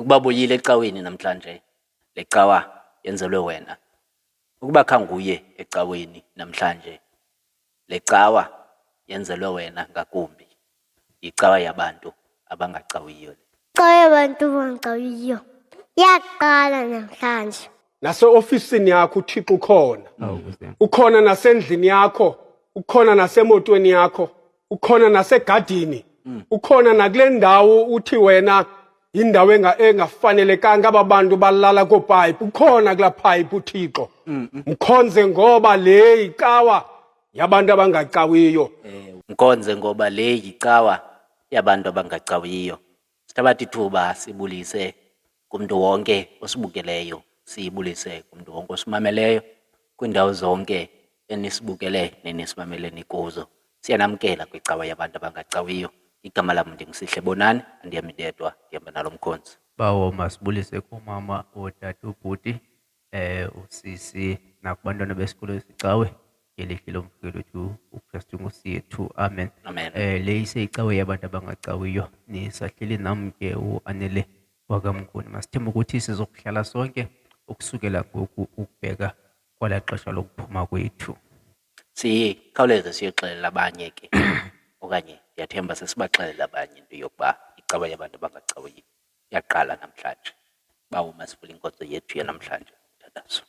Ukuba buyile ecaweni namhlanje, le cawa yenzelwe wena. Ukuba khanguye ecaweni namhlanje, le cawa yenzelwe wena ngakumbi. Icawa yabantu abangacawiyo. Icawa yabantu abangacawiyo yaqala namhlanje. Nase-ofisini yakho uThixo ukhona. Ukhona nasendlini yakho, ukhona nasemotweni yakho, ukhona nasegadini. Ukhona nakule ndawo uthi wena indawo engafanelekanga ababantu balala kopipe. Ukhona kula pipe uThixo. Mkhonze ngoba le icawa yabantu abangacawiyo. Mkhonze ngoba le icawa yabantu abangacawiyo. Sithabatha ithuba sibulise kumuntu wonke osibukeleyo, siyibulise kumuntu wonke osimameleyo kwindawo zonke enisibukele nenisimameleni kuzo. Siyanamkela kwicawa yabantu abangacawiyo. Igama lami ndinguSihle Bonani, andiyami ndedwa, ndihamba nalo mkhonzi. Bawo masibulise kumama, otata, ubhuti, usisi nakubantwana besikolo esicawe ngelihle lomfikelo wethu uKristu Nkosi yethu, amen. Amen. Le iseyicawe yabantu abangacawiyo, nisahleli nam ke uAnele wakamkhulu. Masithembe ukuthi sizokuhlala sonke ukusukela ngoku ukubheka kwala xesha lokuphuma kwethu. Sikhawuleze siyexelela abanye ke okanye ndiyathemba sesibaxelela abanye into yokuba icawa yabantu abangacawiyo yaqala namhlanje. Bawo masivule inkonzo yethu yanamhlanje, thandazo.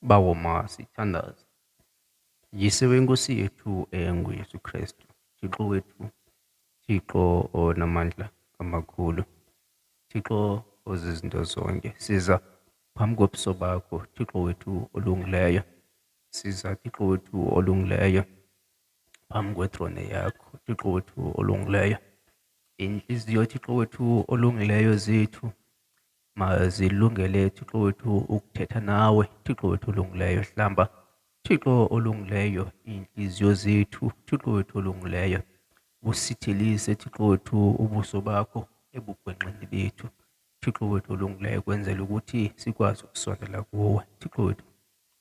Bawo masithandaze. Yise wenkosi yethu nguYesu Kristu, Thixo wethu, Thixo onamandla amakhulu, Thixo ozizinto zonke. Siza phambi kobuso bakho, Thixo wethu olungileyo. Siza Thixo wethu olungileyo phambi kwethrone yakho, Thixo wethu olungileyo. Inhliziyo Thixo wethu olungileyo zethu mazilungele Thixo wethu ukuthetha nawe, Thixo wethu olungileyo. Hlamba Thixo olungileyo inhliziyo zethu, Thixo wethu olungileyo. Busithelise Thixo wethu ubuso bakho ebugwenxeni bethu, Thixo wethu olungileyo, kwenzela ukuthi sikwazi ukusondela kuwe, Thixo wethu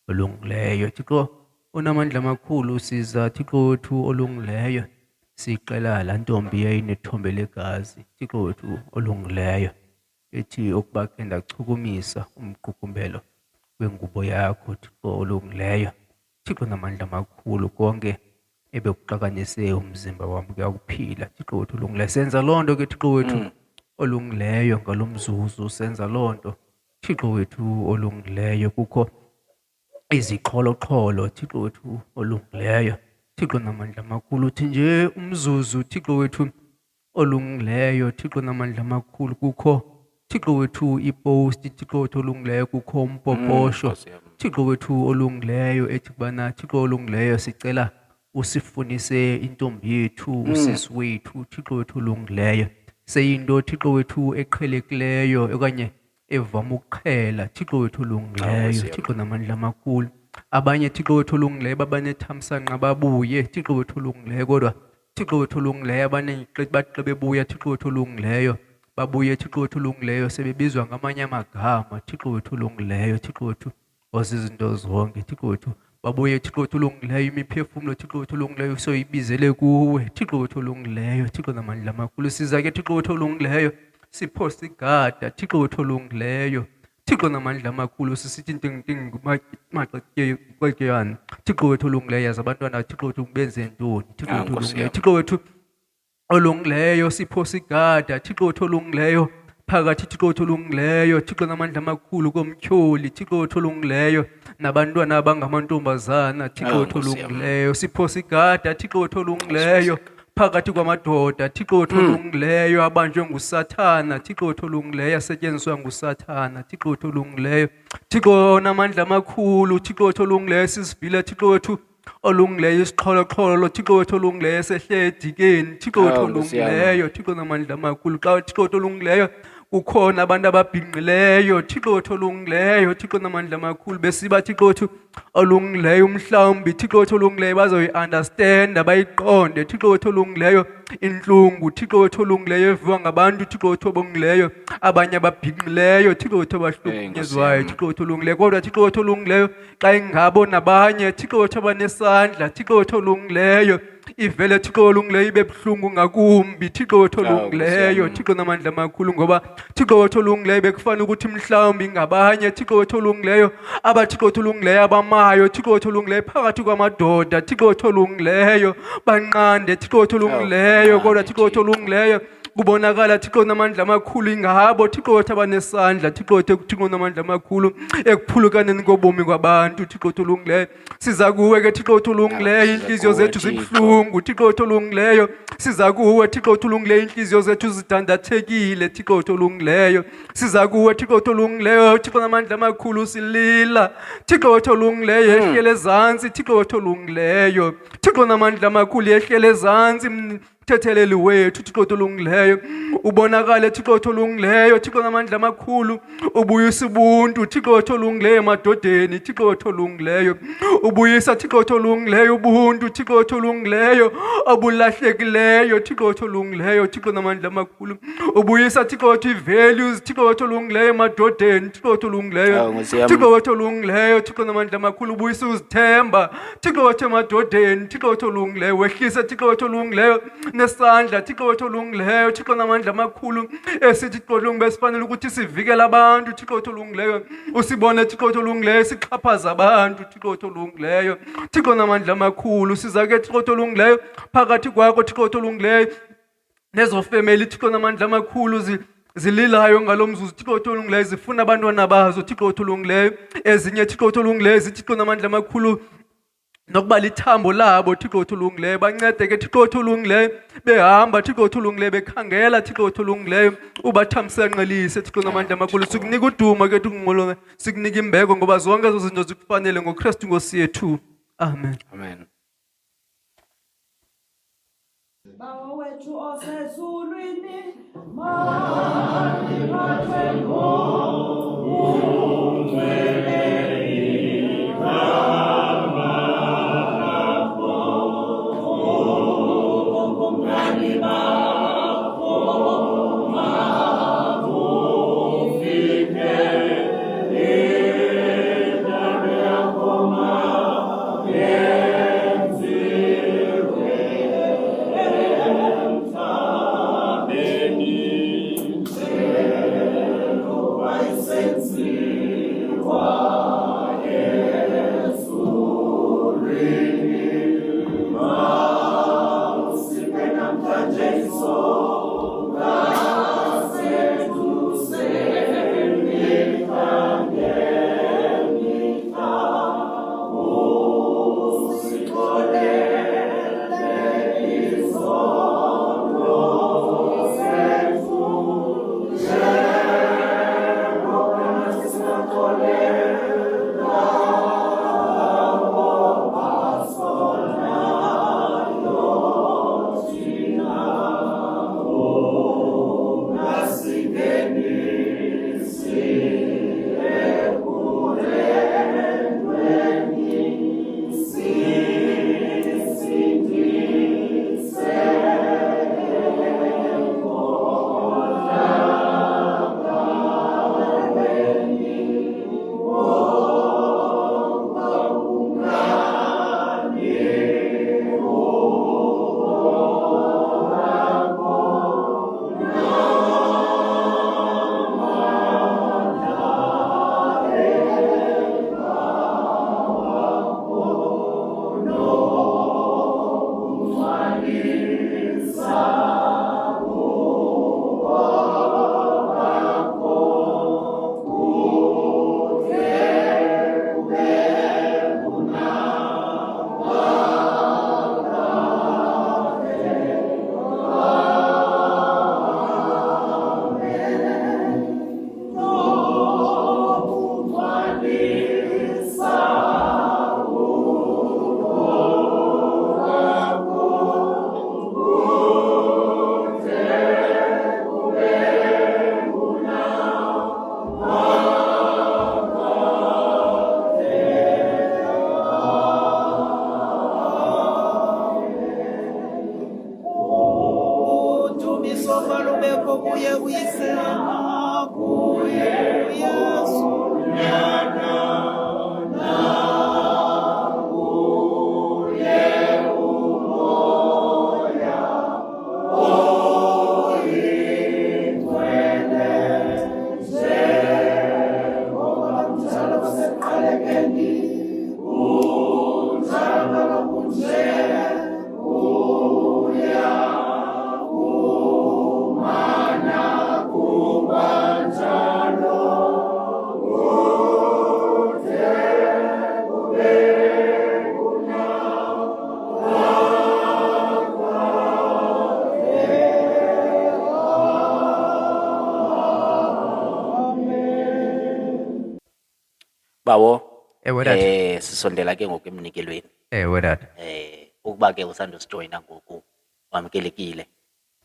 olungileyo. Thixo onamandla amakhulu, siza Thixo wethu olungileyo, sicela laa ntombi yayinethombe legazi, Thixo wethu olungileyo, ethi ukuba ke ndachukumisa umqukumbelo wengubo yakho, Thixo olungileyo. Thixo namandla amakhulu, konke ebekuxakanise umzimba wam kuyakuphila, Thixo wethu olungileyo. Senza loo nto ke Thixo wethu olungileyo ngalo mzuzu, senza loo nto Thixo wethu olungileyo. Kukho iziqholo-qholo Thixo wethu olungileyo, Thixo namandla amakhulu, uthi nje umzuzu Thixo wethu olungileyo, Thixo namandla amakhulu. Kukho Thixo wethu iposti, Thixo wethu olungileyo, kukho umpoposho Thixo wethu olungileyo, ethi kubana Thixo olungileyo sicela usifunise intombi yethu, usisi wethu, Thixo wethu olungileyo. Seyinto Thixo wethu eqhelekileyo okanye evama ukuqhela, Thixo wethu olungileyo, Thixo namandla amakhulu. Abanye Thixo wethu olungileyo babanethamsanqa babuye, Thixo wethu olungileyo, kodwa Thixo wethu olungileyo abaneyiqithi bathi bebuya Thixo wethu olungileyo babuye Thixo wethu olungileyo sebebizwa ngamanye amagama, Thixo wethu olungileyo, Thixo wethu ozizinto zonke, Thixo wethu babuye Thixo wethu olungileyo, imiphefumlo Thixo wethu olungileyo soyibizele kuwe, Thixo wethu olungileyo, Thixo namandla amakhulu. Siza ke Thixo wethu olungileyo, siphosa igada Thixo wethu olungileyo, Thixo namandla amakhulu, sisithi ntingi maxetyana, Thixo wethu olungileyo. Yazi abantwana Thixo wethu benze ntoni, Thixo wethu olungileyo, Thixo wethu olungileyo, siphosa igada Thixo wethu olungileyo, phakathi Thixo wethu olungileyo, Thixo namandla amakhulu komtyholi, Thixo wethu olungileyo, nabantwana abangamantombazana Thixo wethu olungileyo. Siphosa igada Thixo wethu olungileyo, phakathi kwamadoda Thixo wethu olungileyo, abanjwe nguSathana Thixo wethu olungileyo, asetyenziswa nguSathana Thixo wethu olungileyo. Thixo namandla amakhulu, Thixo wethu olungileyo, sisivile Thixo wethu olungileyo, isiqholo-qholo Thixo wethu olungileyo, sehle edikeni Thixo wethu olungileyo, Thixo namandla amakhulu. Xa Thixo wethu olungileyo kukhona abantu ababhinqileyo Thixo wethu olungileyo, Thixo namandla amakhulu, besiba Thixo wethu olungileyo, mhlawumbi Thixo wethu olungileyo bazoyi-understanda bayiqonde Thixo wethu olungileyo intlungu Thixo wethu olungileyo eviwa ngabantu Thixo wethu olungileyo, abanye ababhinqileyo Thixo wethu abahlukunyezwayo Thixo wethu olungileyo. Kodwa Thixo wethu olungileyo xa ingabo nabanye Thixo wethu abanesandla Thixo wethu olungileyo, ivele Thixo olungileyo ibe buhlungu ngakumbi Thixo wethu Awu, olungileyo Nkosi yami. Thixo namandla amakhulu ngoba Thixo wethu olungileyo bekufanele ukuthi mhlawumbi ngabanye Thixo wethu olungileyo abaThixo wethu olungileyo abamayo Thixo wethu olungileyo phakathi kwamadoda Thixo wethu olungileyo banqande Thixo wethu olungileyo kodwa Thixo wethu olungileyo kubonakala Thixo namandla amakhulu ingabo Thixo wethu abanesandla Thixo wethu Thixo namandla amakhulu ekuphulukaneni kobomi kwabantu Thixo wethu olungileyo siza kuwe ke Thixo wethu olungileyo inhliziyo kuwe, zethu Thixo. zibuhlungu Thixo wethu olungileyo siza kuwe Thixo wethu olungileyo inhliziyo zethu zidandathekile Thixo wethu olungileyo siza kuwe Thixo wethu olungileyo Thixo namandla amakhulu silila Thixo wethu olungileyo yehlele ezantsi Thixo wethu olungileyo Thixo namandla amakhulu yehlele ezantsi mthetheleli wethu Thixo wethu olungileyo ubonakale Thixo wethu olungileyo Thixo namandla amakhulu ubuyisa ubuntu Thixo wethu olungileyo emadodeni Thixo wethu olungileyo ubuyisa Thixo wethu olungileyo ubuntu Thixo wethu olungileyo obulahlekileyo Thixo wethu olungileyo Thixo namandla amakhulu ubuyisa Thixo wethu i-values Thixo wethu olungileyo emadodeni Thixo wethu olungileyo Awu, Nkosi yami. Thixo wethu olungileyo Thixo namandla amakhulu ubuyisa uzithemba Thixo wethu emadodeni Thixo wethu olungileyo wehlise Thixo wethu olungileyo nesandla Thixo wethu olungileyo Thixo namandla amakhulu esithi Thixo olungileyo besifanele ukuthi sivikele abantu Thixo wethu olungileyo usibone Thixo wethu olungileyo sixhaphaza abantu Thixo wethu olungileyo Thixo namandla amakhulu siza ke Thixo wethu olungileyo phakathi kwakho Thixo wethu olungileyo nezo family Thixo namandla amakhulu zililayo ngalomzuzu Thixo wethu olungileyo zifuna abantwana bazo Thixo wethu olungileyo ezinye Thixo wethu olungileyo zithi Thixo namandla amakhulu nokuba lithambo labo Thixo wethu olungileyo bancede ke Thixo wethu olungileyo behamba Thixo wethu olungileyo bekhangela Thixo wethu olungileyo ubathamsanqelise Thixo namandla amakhulu sikunika uduma ke Thixo sikunika imbeko ngoba zonke ezo zinto zikufanele ngoKristu Nkosi yethu amen. Amen. Bawo wethu osezulwini Ole Bawo, Ewe, Dad. sisondela ke ngoku emnikelweni. Ewe, Dad. Ukuba ke usandosijoyina ngoku wamkelekile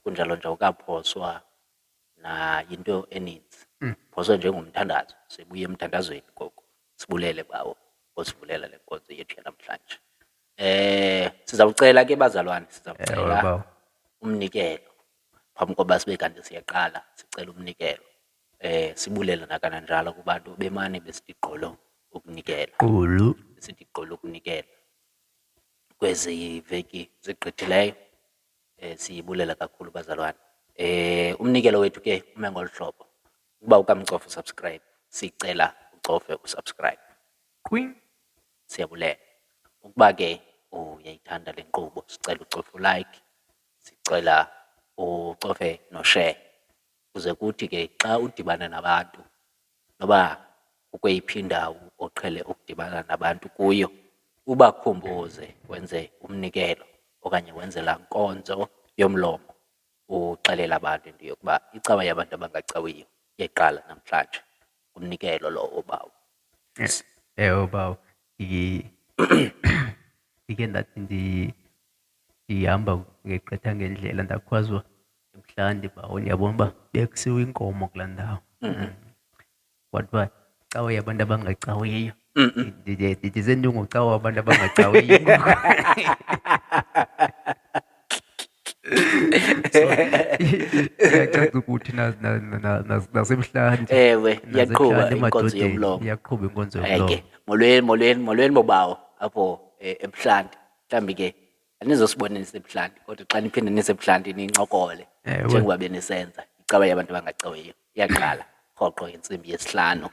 kunjalo nje ukaphoswa na into eninzi. Phoswe njengomthandazo, sibuye emthandazweni ngoku. Sibulele bawo, osivulela le nkonzo yethu yanamhlanje. Sizawucela ke bazalwane, Ewe, sizawucela bawo. umnikelo. Phambi koba sibe kanti siyaqala, sicela umnikelo. Sibulele nakananjalo kubantu bemane besitigqolo ukunikela. Qulu. Besitigqolo ukunikela. Kwezi veki zigqithileyo, siyibulela kakhulu bazalwane. Umnikelo wethu ke ume ngolu hlobo. Ukuba ukamcofa usubscribe, sicela ucofe usubscribe. Queen. Siyabulela. Ukuba ke uyayithanda le nkqubo, sicela ucofe ulike, sicela ucofe no-share. Kuze kuthi ke xa udibana nabantu, noba ukweyiphi indawo oqhele ukudibana nabantu kuyo, ubakhumbuze wenze umnikelo okanye wenze laa nkonzo yomlomo. Uxelela abantu into yokuba icawa yabantu abangacawiyo yeqala namhlanje. Umnikelo lowo bawo. Ewe, bawo. Ndike ndathi ndihamba ngegqitha ngendlela ndakhwazwa emhlanje bawo, ndiyabona uba bekusiwe inkomo kulaa ndawo. Kwathiwa cawa yabantu abangacawiyo. Ndithi sendingucawa wabantu abangacawiyo. Iyacaca ukuthi nasemhlanje. Ewe, iyaqhuba naseMhlanje inkonzo emadodeni yomlomo. iyaqhuba inkonzo Ke yomlomo. molweni bobawo apho ebuhlanti. Mhlawumbi ke anizosibona nisebuhlanti kodwa xa niphinde nisebuhlanti nincokole Ewe. njengoba benisenza icawa yabantu abangacawiyo iyaqala rhoqo ngentsimbi yesihlanu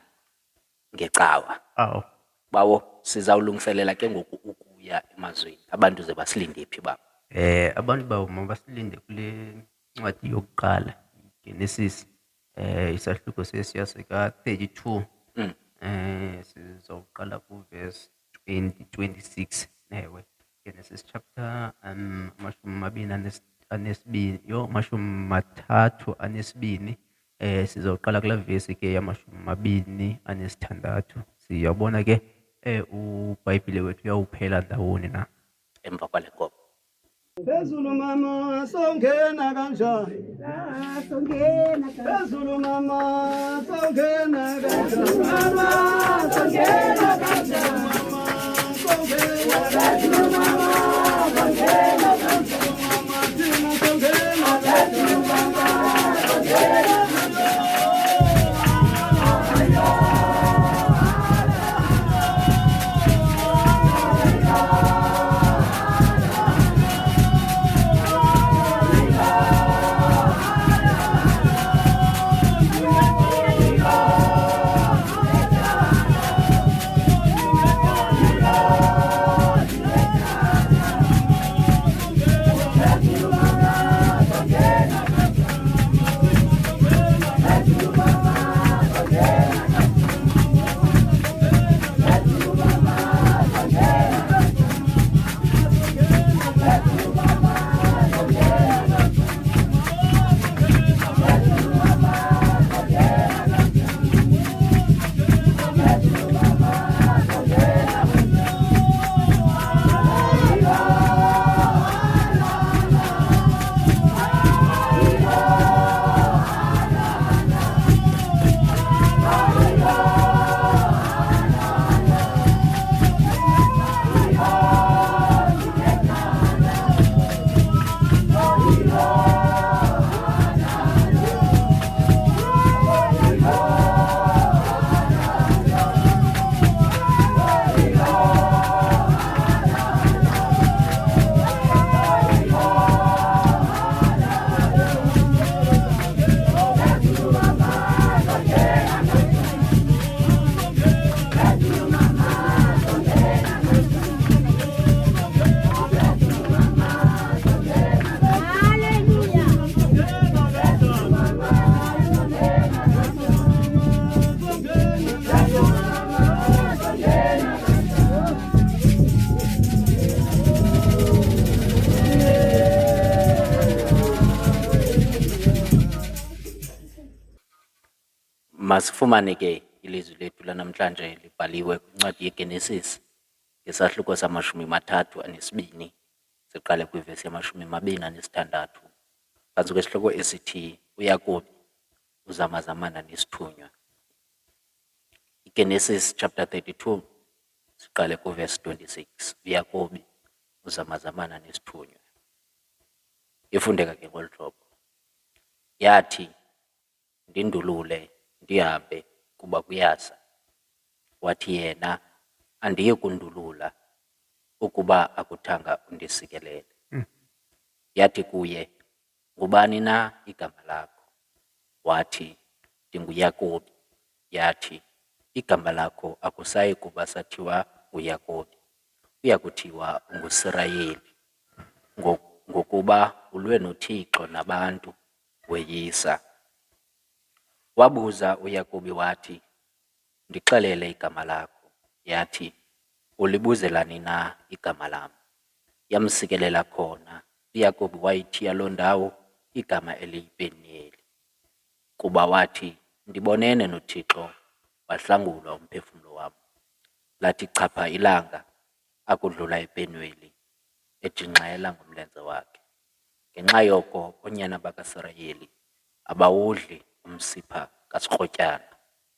ngecawa. Awu. Bawo, sizawulungiselela ke ngoku ukuya emazweni. Abantu ze basilinde phi ba? Abantu bawo mabasilinde kule ncwadi yokuqala Genesis, isahluko sesiya sika-32. Sizawuqala kuverse 26. Ewe, Genesis chapter 32. Sizawuqala kula verse ke ya-26. Siyabona ke uBhayibhile wethu uyawuphela ndawoni na. Emva kwale nkolo. Phezulu mama songena kanjani? Phezulu mama songena kanjani? Mama songena kanjani? Mama songena kanjani? Mama songena kanjani? Mama thina songena kanjani? Mama songena Masifumane ke ilizwi lethu lanamhlanje libhaliwe kwincwadi yeGenesis ngesahluko sama-32, siqale kwivesi yama-26, phantsi kwesihloko esithi uYakobi uzamazamana nesithunywa. iGenesis chapter 32 siqale kuverse 26, uYakobi uzamazamana nesithunywa. Ifundeka ke ngolu hlobo. Yathi, ndindulule ndihambe kuba kuyasa. Wathi yena, andiye kundulula ukuba akuthanga undisikelele. Yathi kuye, ngubani na igama lakho? Wathi, ndinguYakobi. Yathi, igama lakho akusayi kuba sathiwa uYakobi, uya kuthiwa unguSirayeli, ngokuba ulwe noThixo nabantu weyisa. Wabuza uYakobi wathi, ndixelele igama lakho. Yathi, ulibuzelani na igama lam? Yamsikelela khona. uYakobi wayithiya loo ndawo igama eliyiPenieli, kuba wathi, ndibonene noThixo, wahlangulwa umphefumlo wam. Lathi chapha ilanga akudlula ePenueli, ejingxela ngomlenze wakhe. Ngenxa yoko oonyana bakaSirayeli abawudli umsipha kasikrotyana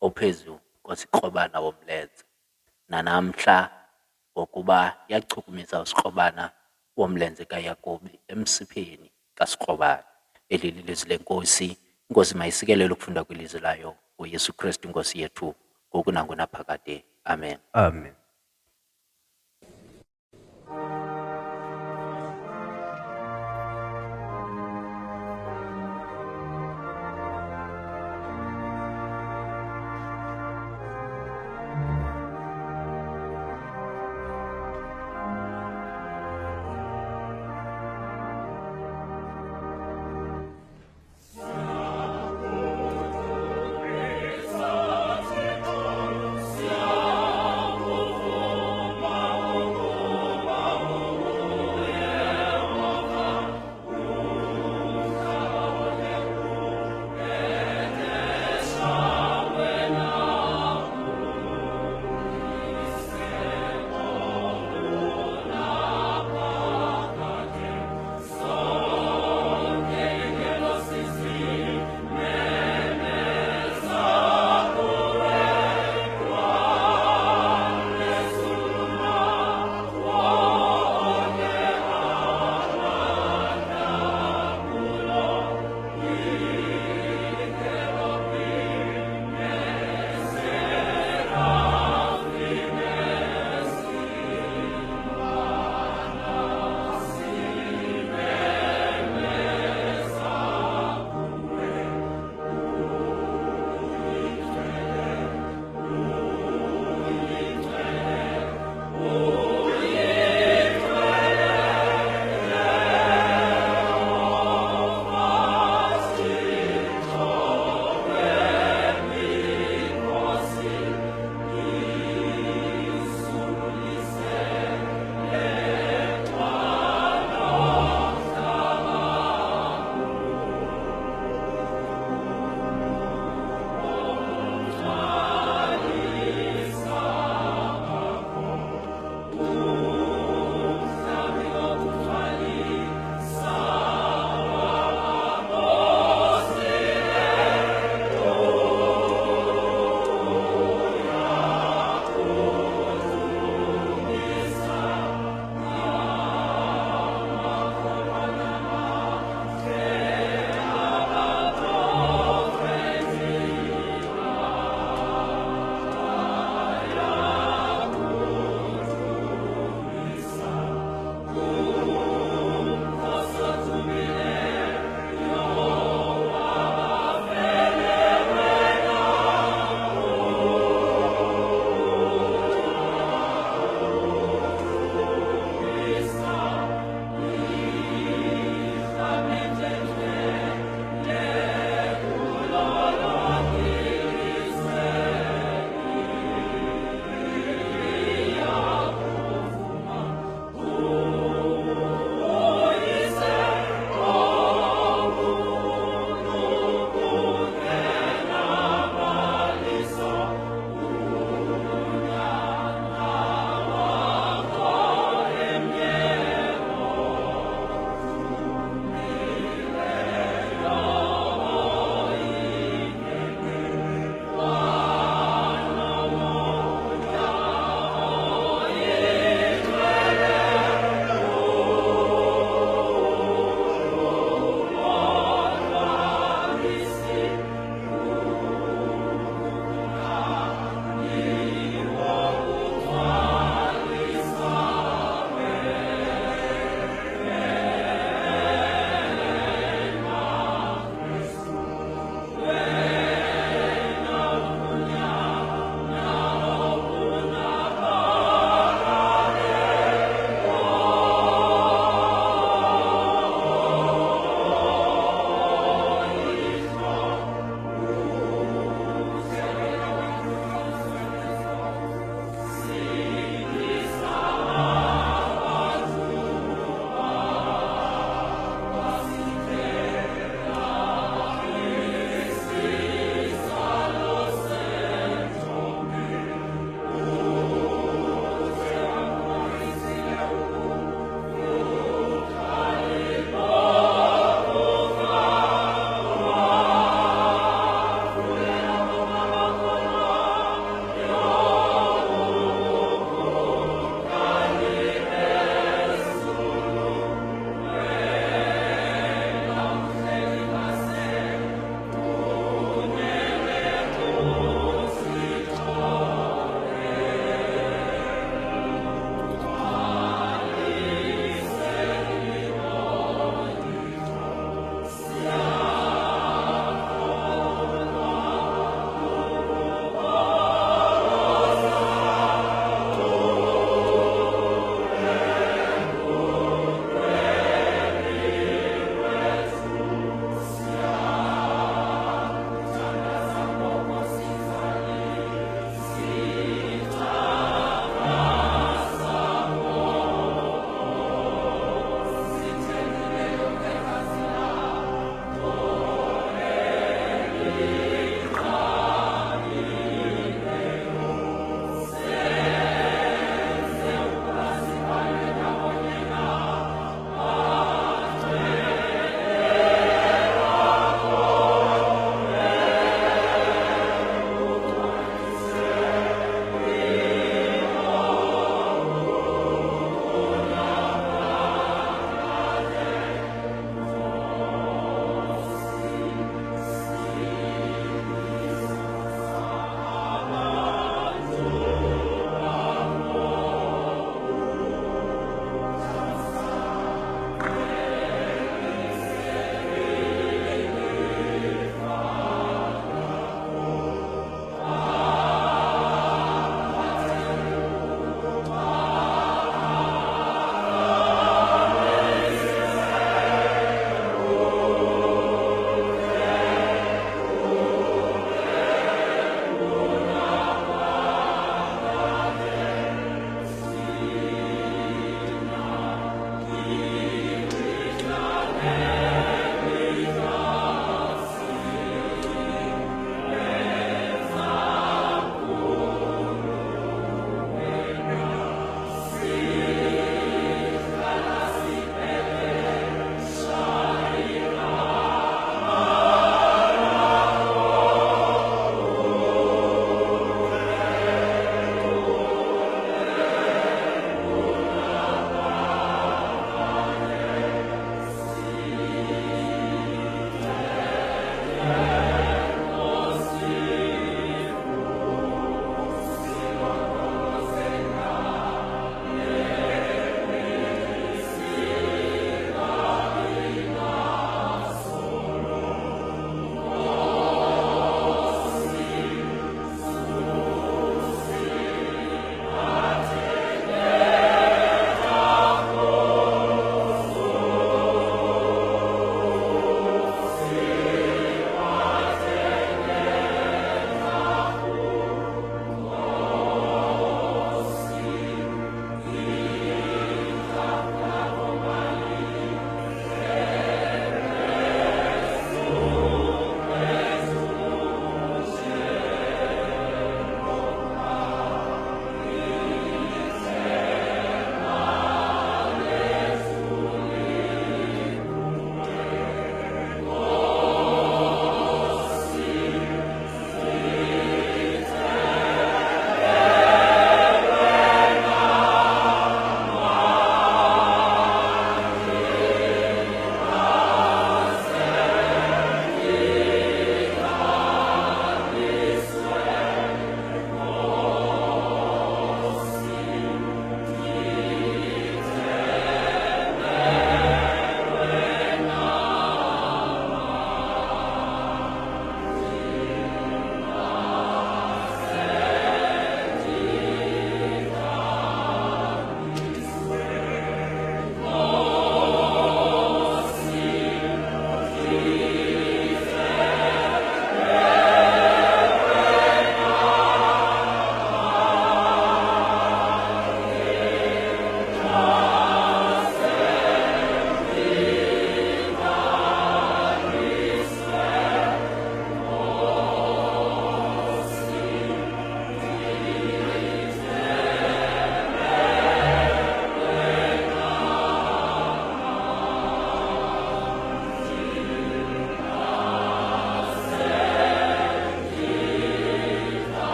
ophezu kwesikrobana womlenze, nanamhla ngokuba yachukumisa usikrobana womlenze kaYakobi emsipheni kasikrobana. Eli lilizwi lenkosi. Inkosi mayisikelele ukufunda kwilizwi layo uYesu Kristu inkosi yethu, ngoku nangonaphakade. Amen. Amen.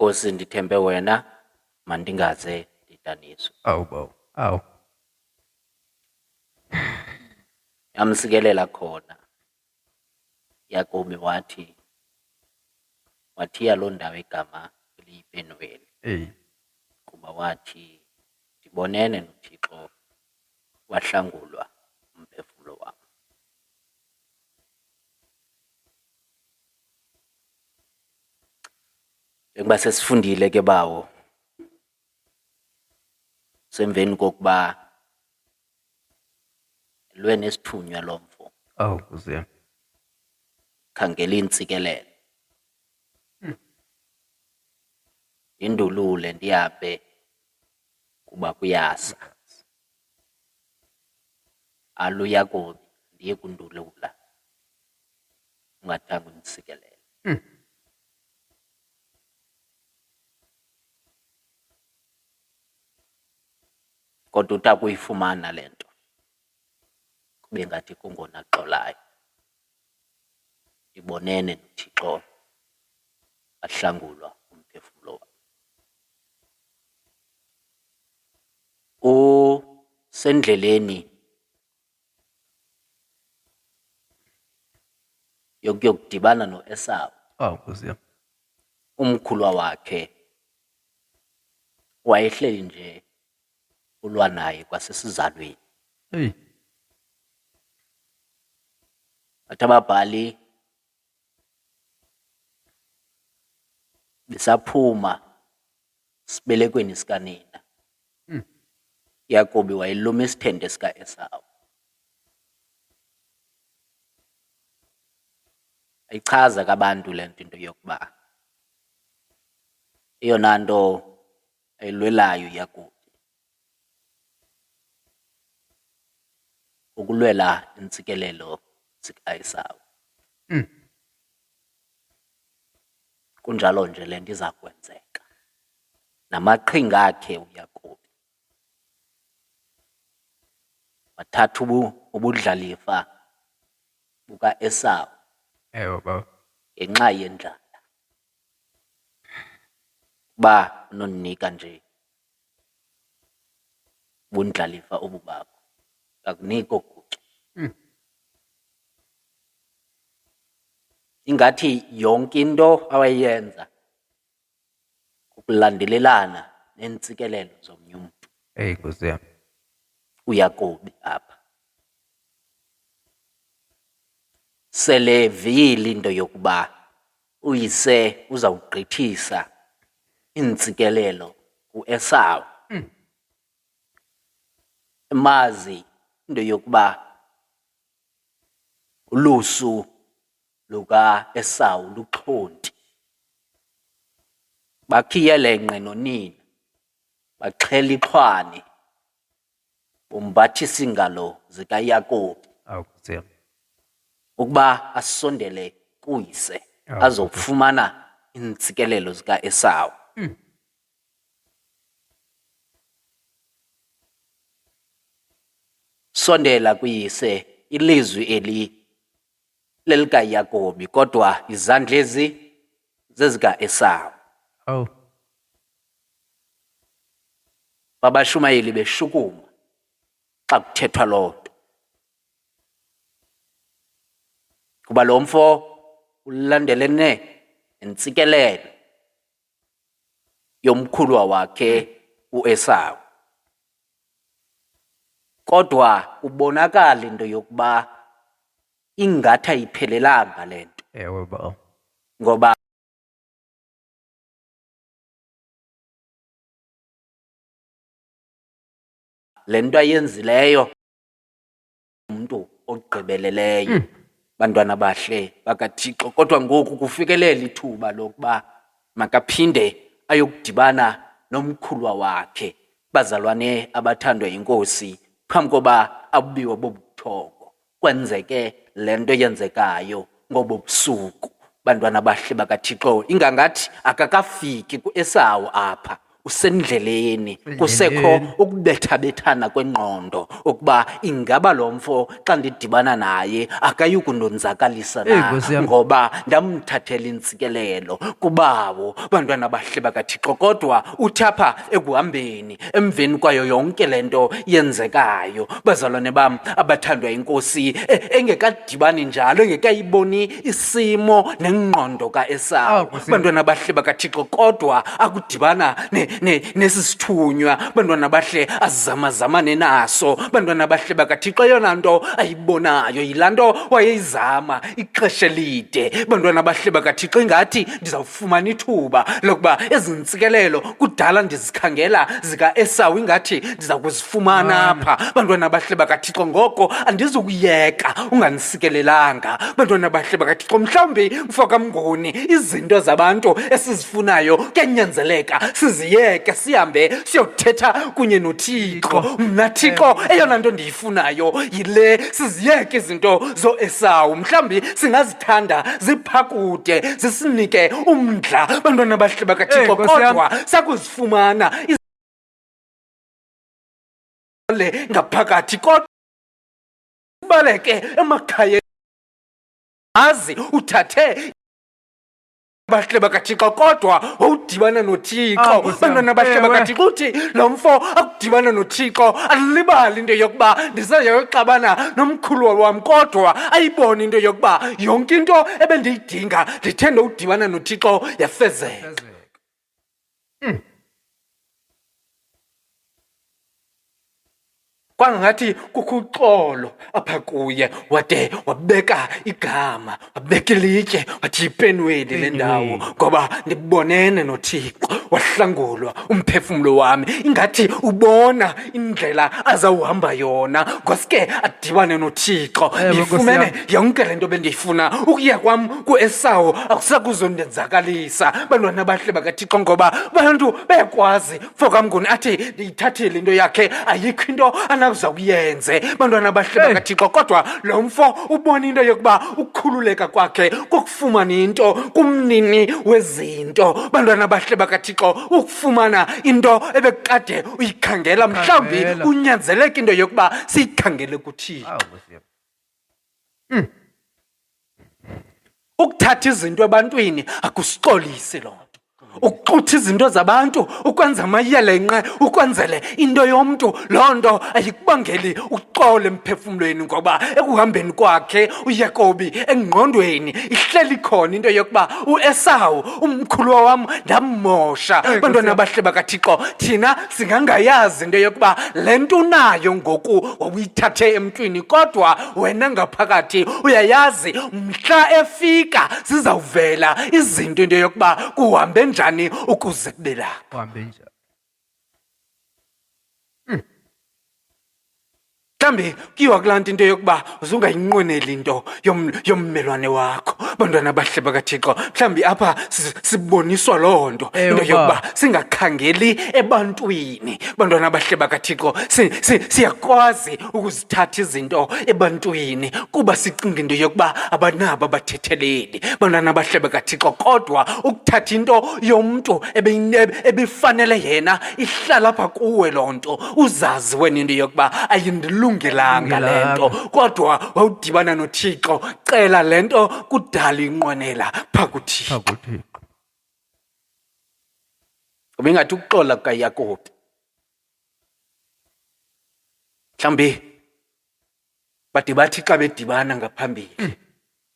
Nkosi, ndithembe wena mandingaze ndidaniswe. Awu bawo, awu. Yamsikelela khona Yakobi wathiya loo ndawo igama eliyiPenueli Eyi. kuba wathi ndibonene noThixo wahlangulwa umphefumlo wam. Njengoba sesifundile ke bawo semveni kokuba lwe nesithunywa lo mfo Awu Nkosi yami. khangela iintsikelelo indulule ndiyabe kuba kuyasa alu Yakobi ndiye kundulula ungathanga undisikelela. Kodwa uthi akuyifumana le nto kube ngathi kungona xolayo. Ndibonene noThixo wahlangulwa umphefumlo wam. Usendleleni yokuyokudibana noEsawu, Awu Nkosi yami. umkhulwa wakhe wayehleli nje ulwa naye kwasesizalweni. Eyi. Bathi ababhali bisaphuma sibelekweni sikanina, Yakobi wayeluma isithende sikaEsawu. Ayichaza kabantu le nto into yokuba eyona nto ayilwelayo Yakobi ukulwela intsikelelo zikaEsawu. Kunjalo nje le nto iza kwenzeka namaqhinga akhe uYakobi. Wathatha ubudlalifa bukaEsawu Ewe bawo. ngenxa yendlala uba unondinika nje bundlalifa obu bakho ngakunika okucu. Ingathi yonke into awayenza ukulandelelana neentsikelelo zomnye umntu Eyi Nkosi yami. uYakobi apha. Sele vile into yokuba uyise uzawugqithisa iintsikelelo kuEsawu. Mazi into yokuba ulusu lukaEsawu luxhonti. Bakhiyelenqe nonina baxhela ixhwane bombathisa iingalo zikaYakobi Awu Nkosi yami. ukuba asondele kuyise Awu. azokufumana iintsikelelo zikaEsawu. Sondela kuyise ilizwi eli lelikaYakobi kodwa izandla ezi zezikaEsawu. Awu. Babashumayeli beshukuma xa kuthethwa loo nto kuba lo mfo ulandelene nentsikelelo yomkhulwa wakhe uEsawu. Kodwa ubonakala into yokuba ingathi ayiphelelanga le nto Ewe bawo. ngoba le nto ayenzileyo umuntu ogqibeleleyo bantwana bahle bakaThixo. Kodwa ngoku kufikelela ithuba lokuba makaphinde ayokudibana nomkhulwa wakhe, bazalwane abathandwa yiNkosi, phambi koba abubiwe bobuthongo. Kwenzeke le nto yenzekayo ngobo busuku bantwana bahle bakaThixo. Ingangathi akakafiki kuEsawu apha usendleleni kusekho ukubethabethana kwengqondo ukuba ingaba lo mfo xa ndidibana naye akayukundonzakalisa Nkosi na yam. ngoba ndamthathela intsikelelo kubawo bantwana bahle bakaThixo. Kodwa uthi apha ekuhambeni emveni kwayo yonke le nto yenzekayo, bazalwane bam abathandwa inkosi, engekadibani njalo, engekayiboni isimo nengqondo ka-Esawu, Nkosi. bantwana bahle bakaThixo, kodwa akudibana nesi sithunywa, bantwana bahle azamazamane naso, bantwana bahle bakaThixo. Eyona nto ayibonayo yilaa nto wayeyizama ixesha elide, bantwana bahle bakaThixo, ingathi ndizawufumana ithuba lokuba ezi ntsikelelo kudala ndizikhangela zika-Esawu ingathi ndiza kuzifumana apha, bantwana bahle bakaThixo. Ngoko andizukuyeka unganisikelelanga, bantwana bahle bakaThixo. Mhlawumbi mfokamnguni izinto zabantu esizifunayo kuyanyanzeleka siziyeke sihambe siyothetha kunye noThixo. Mna Thixo eyona nto ndiyifunayo yile, siziyeke izinto zo-Esawu. Mhlawumbi singazithanda zipha kude zisinike umdla, bantwana bahle bakaThixo, Nkosi yam. kodwa sakuzifumana le ngaphakathi. Kodwa baleke emakhayeni azi uthathe bahle bakaThixo, kodwa wawudibana noThixo, Nkosi yam. bantwana bahle Ewe. bakaThixo. Uthi lo mfo akudibana noThixo alilibali into yokuba ndiseyoxabana nomkhulu wam, kodwa ayibone into yokuba yonke into ebendiyidinga ndithe ndowudibana noThixo yafezeka. Kwangathi kukho uxolo apha kuye, wade wabeka igama, wabeka ilitye, wathi yiPenueli le ndawo, ngoba ndibonene noThixo. Wahlangulwa umphefumlo wami, ingathi ubona indlela azawuhamba yona ngosuke adibane noThixo. Ewe, Ndiyifumene Nkosi yonke le nto bendiyifuna. Ukuya kwam ku-Esawu akusakuzondenzakalisa, bantwana bahle bakaThixo, ngoba abantu bayakwazi mfokamnguni athi ndiyithathile into yakhe, ayikho into anazawuyenze, bantwana bahle bakaThixo. Kodwa lo mfo ubona into yokuba ukukhululeka kwakhe kukufumana into kumnini wezinto, bantwana bahle bakaThixo, ukufumana into ebekade uyikhangela. Mhlawumbi Khangela. unyanzeleka into yokuba siyikhangele kuThixo. Ukuthatha izinto ebantwini akusixolisi loo nto. Ukuxutha izinto zabantu, ukwenza amayelenqe, ukwenzele into yomntu, loo nto ayikubangeli uxolo emphefumlweni, ngoba ekuhambeni kwakhe uYakobi engqondweni ihleli khona into yokuba u-Esawu umkhulu wam ndammosha. Bantwana bahle bakaThixo, thina singangayazi into yokuba le nto unayo ngoku wawuyithathe emntwini, kodwa wena ngaphakathi uyayazi mhla efika zizawuvela izinto into yokuba kuhambe njani ukuze kube lapho. Uhambe njani? Mhlawumbi kuyiwa kulaa nto into yokuba uzungayinqweneli into yommelwane wakho, bantwana bahle bakaThixo. Mhlawumbi apha siboniswa loo nto, Ewe, into yokuba Baba. singakhangeli ebantwini, bantwana bahle bakaThixo. Siyakwazi ukuzithatha izinto ebantwini kuba sicinga into yokuba abanabo abathetheleli, bantwana bahle bakaThixo. Kodwa ukuthatha into yomntu ebifanele yena ihlala apha kuwe loo nto, uzazi wena into yokuba ayindilungelanga le nto, kodwa wawudibana noThixo. Cela le nto kudala inqwenela phaa kuThixo. Akuthixo. Ubingathi ukuxola kukaYakobi, mhlawumbi bade bathi xa bedibana ngaphambili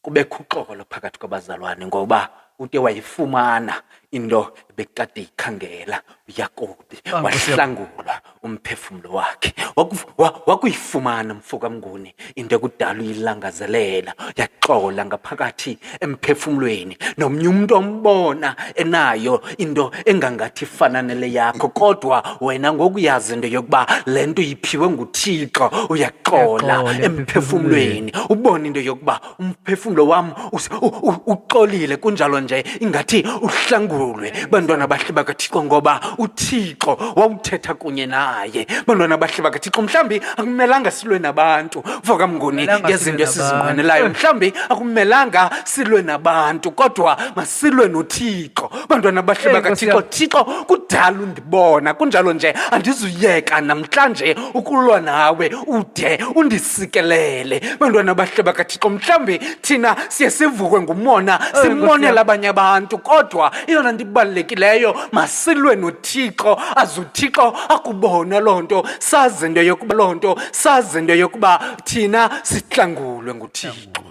kubekho uxolo phakathi kwabazalwane, ngoba ude wayifumana into ebekade ikhangela uYakobi, wahlangulwa umphefumlo wakhe. Wakuyifumana mfokamnguni into ekudala uyilangazelela, yaxola ngaphakathi emphefumlweni. Nomnye umntu ombona enayo into engangathi ifana nele yakho, kodwa wena ngokuyazi into yokuba le nto iphiwe nguThixo uyaxola Uyaxola emphefumlweni. Ubone into yokuba umphefumlo wam uxolile, kunjalo nje ingathi uhlangulwe siclangulwe bantwana bahle bakaThixo ngoba uThixo wawuthetha kunye naye. Bantwana bahle bakaThixo mhlambi akumelanga silwe nabantu vokamnguni Akumelanga ngezinto silwe esizinqwenelayo, mhlambi akumelanga silwe nabantu kodwa masilwe noThixo. Bantwana bahle bakaThixo, Thixo kudala undibona kunjalo nje andizuyeka namhlanje ukulwa nawe ude undisikelele. Bantwana bahle bakaThixo mhlambi thina siye sivukwe ngumona simonela abanye abantu kodwa iyona nto ibalulekileyo masilwe noThixo aze uThixo akubona loo nto, sazi into yokuba loo nto, sazi into yokuba thina sihlangulwe nguThixo.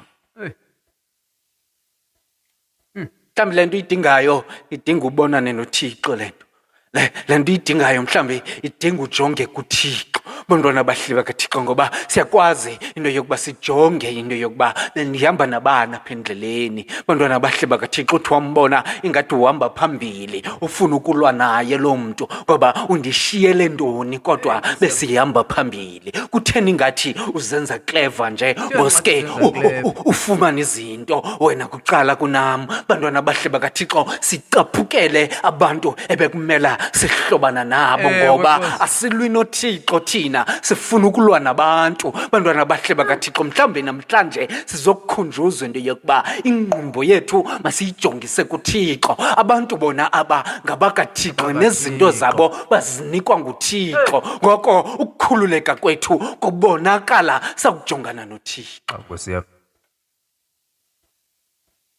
Mhlawumbi le nto idingayo idinga ubonane noThixo. Le nto idingayo mhlawumbi idinga ujonge kuThixo. Bantwana bahle bakaThixo ngoba siyakwazi into yokuba sijonge into yokuba ndihamba nabani apha endleleni. Bantwana bahle bakaThixo uthi wambona ingathi uhamba phambili ufuna ukulwa naye loo mntu ngoba undishiyele ntoni kodwa besihamba phambili. Kutheni ngathi uzenza clever nje ngoske ufumana izinto wena kuqala kunam. Bantwana bahle bakaThixo sicaphukele abantu ebekumela sihlobana nabo ngoba asilwi noThixo thina sifuna ukulwa nabantu. Bantwana bahle bakaThixo mhlambe namhlanje sizokukhunjuzwa into yokuba ingqumbo yethu masiyijongise kuThixo. Abantu bona aba ngabakaThixo nezinto zabo bazinikwa nguThixo, ngoko ukukhululeka kwethu kubonakala sakujongana noThixo. Nkosi yam.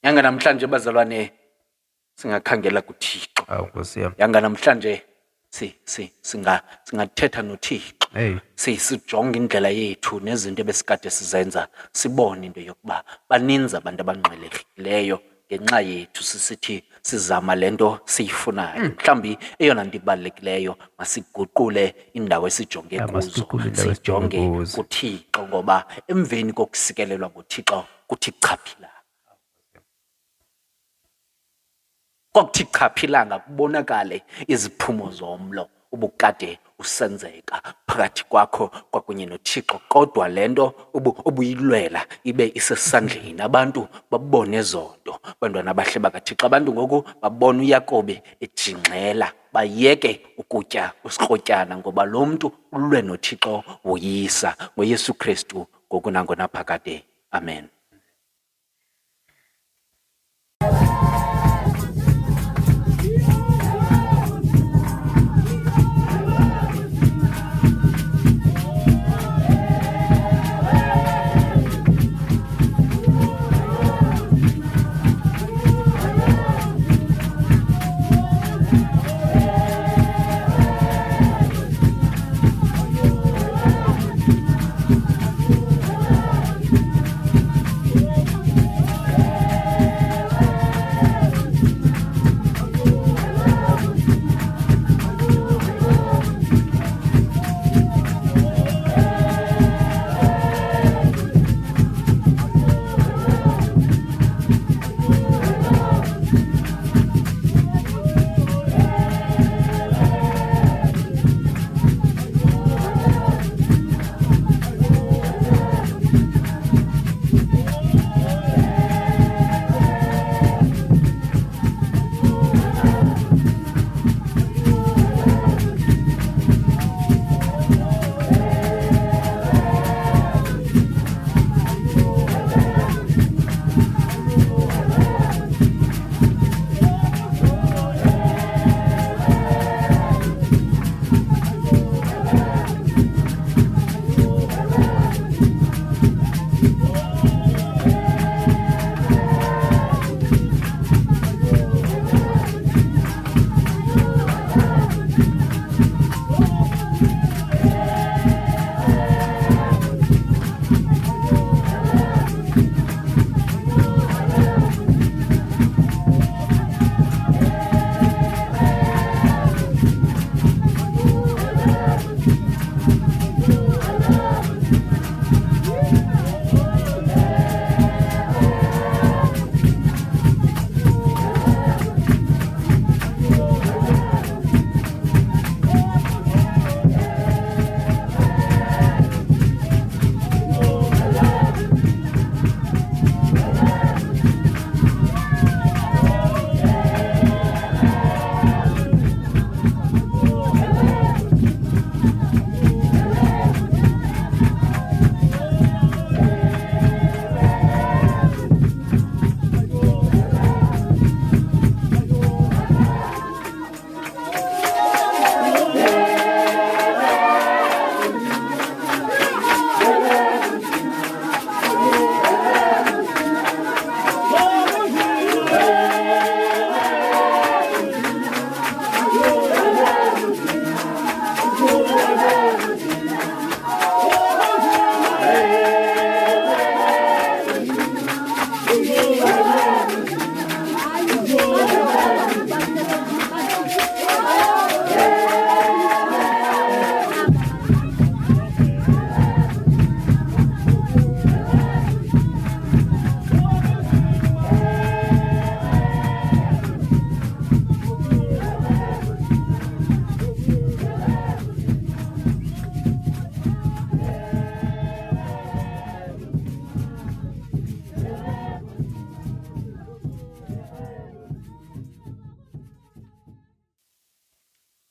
Yanga namhlanje bazalwane singakhangela kuThixo. Nkosi yam. Yanga namhlanje singathetha noThixo. Hey. Sijonge indlela yethu nezinto ebesikade sizenza sibone into yokuba baninzi abantu abanqwelekileyo ngenxa yethu sisithi sizama lento siyifunayo. Mhlambi eyona nto ibalulekileyo masiguqule indawo esijonge kuzo, sijonge kuThixo ngoba emveni kokusikelelwa nguThixo kuthi chaphila. Kokuthi chaphilanga kubonakale iziphumo zomlo ubukade usenzeka phakathi kwakho kwakunye noThixo, kodwa lento ubuyilwela ibe isesandleni abantu babone zonto. Bantwana bahle bakaThixo abantu ngoku babona uYakobe ejingxela bayeke ukutya usikrotyana ngoba lo mntu ulwe noThixo woyisa. ngoYesu Kristu ngoku nangona phakade. Amen.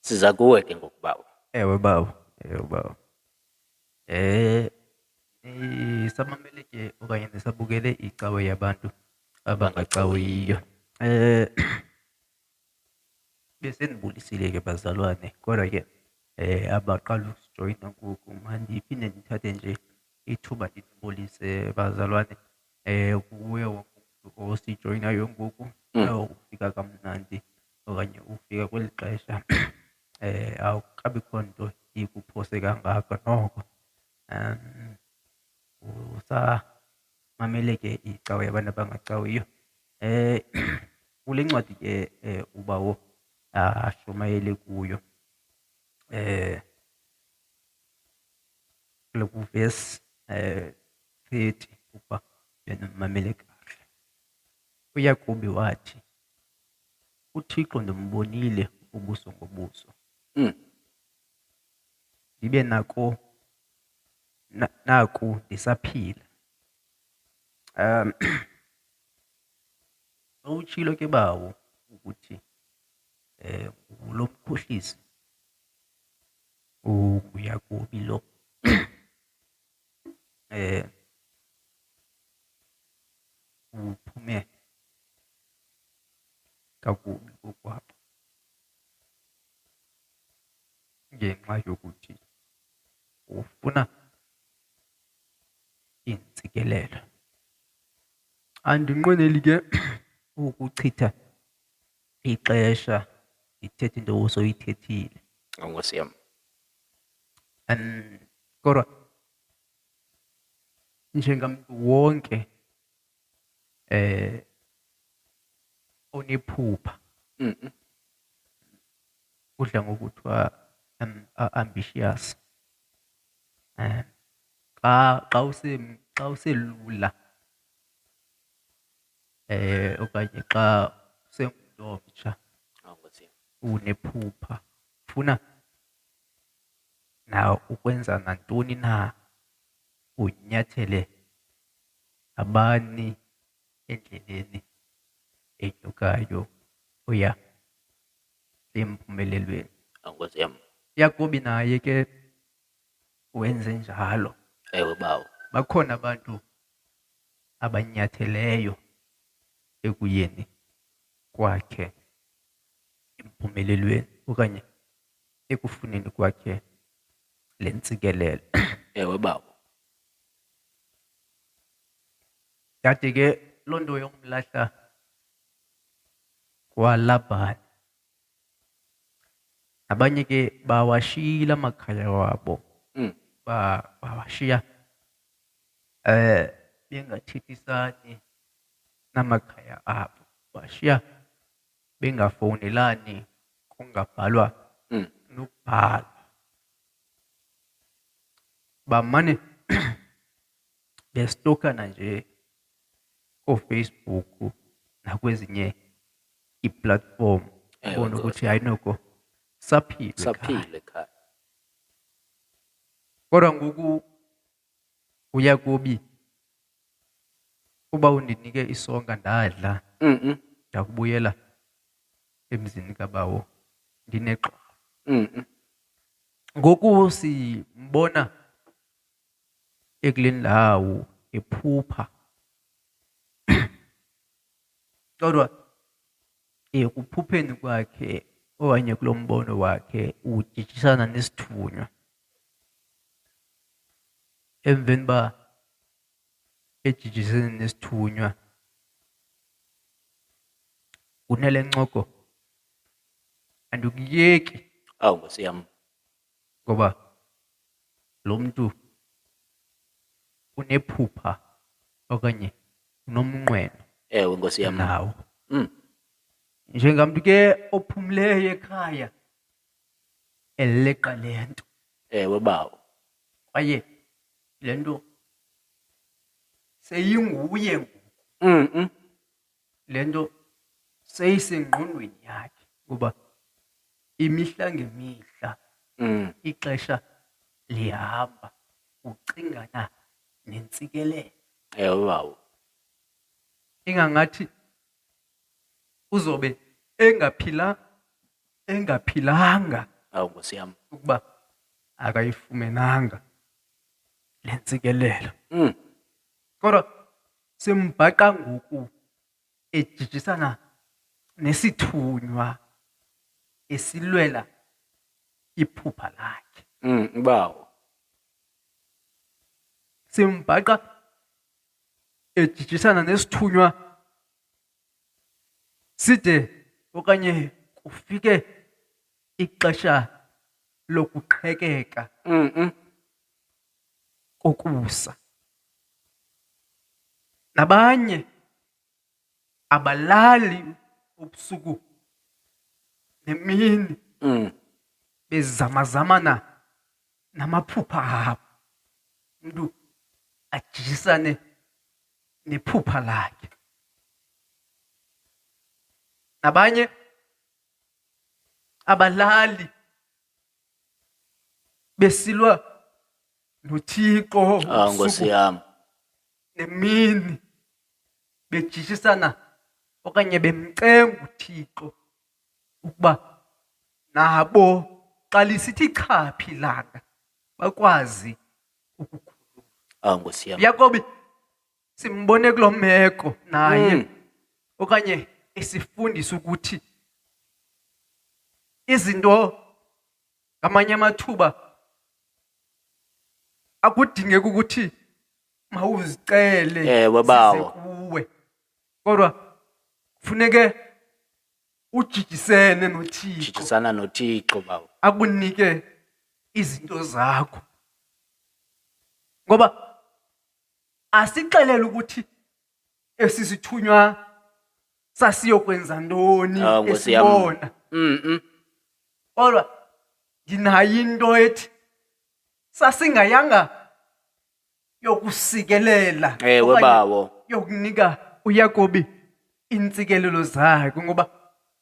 Siza kuwe ke ngoku bawo. Ewe bawo, ewe bawo. Samamele ke okanye nisabukele icawe yabantu abangacawiyo. Bese nibulisile ke bazalwane, kodwa ke abaqala ukujoyina ngoku mandiphinde ndithathe nje ithuba ndinibulise bazalwane. Kuye wonke umuntu osijoyinayo ngoku ufika kamnandi okanye ufika kweli xesha awukabikho nto ikuphose kangako noko. Usamamele ke icawe yabantu abangacawiyo. Kule ncwadi ke ubawo ashumayele kuyo kule kuvesi 30 ukuba benomamele kahle. uYakobi wathi, uThixo ndimbonile ubuso ngobuso, ndibe naku ndisaphila. Utshilo ke bawo ukuthi lo mkhohlisi uYakobi lo uphume kakubi kokwabo ngenxa yokuthi ufuna iintsikelelo. Andinqweneli ke ukuchitha ixesha ndithethe into osoyithethile, Nkosi yam. kodwa njengamntu wonke onephupha, udla ngokuthiwa ambitious. Xa uselula okanye xa usengumntu omtsha Nkosi yam. unephupha, ufuna na ukwenza nantoni na, unyathele abani endleleni enyukayo uya empumelelweni. Nkosi yam. Yakobi naye ke wenze njalo. Ewe bawo. Bakhona abantu abanyatheleyo ekuyeni kwakhe empumelelweni okanye ekufuneni kwakhe le ntsikelelo. Ewe bawo. Kade ke loo nto yomlahla kwaLabani, abanye ke bawashiyile amakhaya wabo, bawashiya bengathethisani namakhaya abo, bashiya bengafowunelani, kungabhalwa nokubhalwa. Bamane bestokana nje kooFacebook nakwezinye ii-platform, ubone ukuthi hayi noko saphila ekhaya. Saphile ekhaya. Kodwa ngoku uYakobi, uba undinike isonka ndadla, ndakubuyela emzini kabawo ndinexhala. Ngoku simbona ekule ndawo ephupha, kodwa ekuphupheni kwakhe okanye kulo mbono wakhe uditshana nesithunywa. Emveni uba ejijisene nesithunywa, kunale ncoko, andikuyeki Nkosi yam. ngoba lo mntu unephupha okanye unomnqweno Ewe Nkosi yam. nawo. Njengamntu ke ophumleyo ekhaya eleqa le nto, Ewe bawo. kwaye le nto seyinguye ngoku, le nto seyisengqondweni yakhe, kuba imihla ngemihla ixesha lihamba ucingana nentsikelelo. Ewe bawo. Ingangathi uzobe engaphilanga Awu Nkosi yami. ukuba akayifumenanga le ntsikelelo. Kodwa simbhaqa ngoku ejijisana nesithunywa esilwela iphupha lakhe. Bawo. Simbhaqa ejijisana nesithunywa side okanye kufike ixesha lokuqhekeka kokusa. Nabanye abalali ubusuku nemini bezamazamana namaphupha abo. Umuntu ajisane nephupha lakhe. Nabanye abalali besilwa noThixo Awu Nkosi yami. nemini bejishisana okanye bemcenga uThixo ukuba nabo xa lisithi chaphi ilanga bakwazi ukukhulula. Awu Nkosi yami. Yakobi simbone kuloo meko naye okanye esifundisa ukuthi izinto ngamanye amathuba akudingeki ukuthi mawuzicele Ewe, bawo. zize kuwe, kodwa kufuneke ujijisene noThixo Jijisana noThixo bawo. akunike izinto zakho. Ngoba asixelele ukuthi esisithunywa sasiyokwenza ntoni Awu Nkosi yami. esibona. Kodwa nginayo into ethi sasingayanga yokusikelela Ewe, okanye bawo. yokunika uYakobi intsikelelo zakhe, ngoba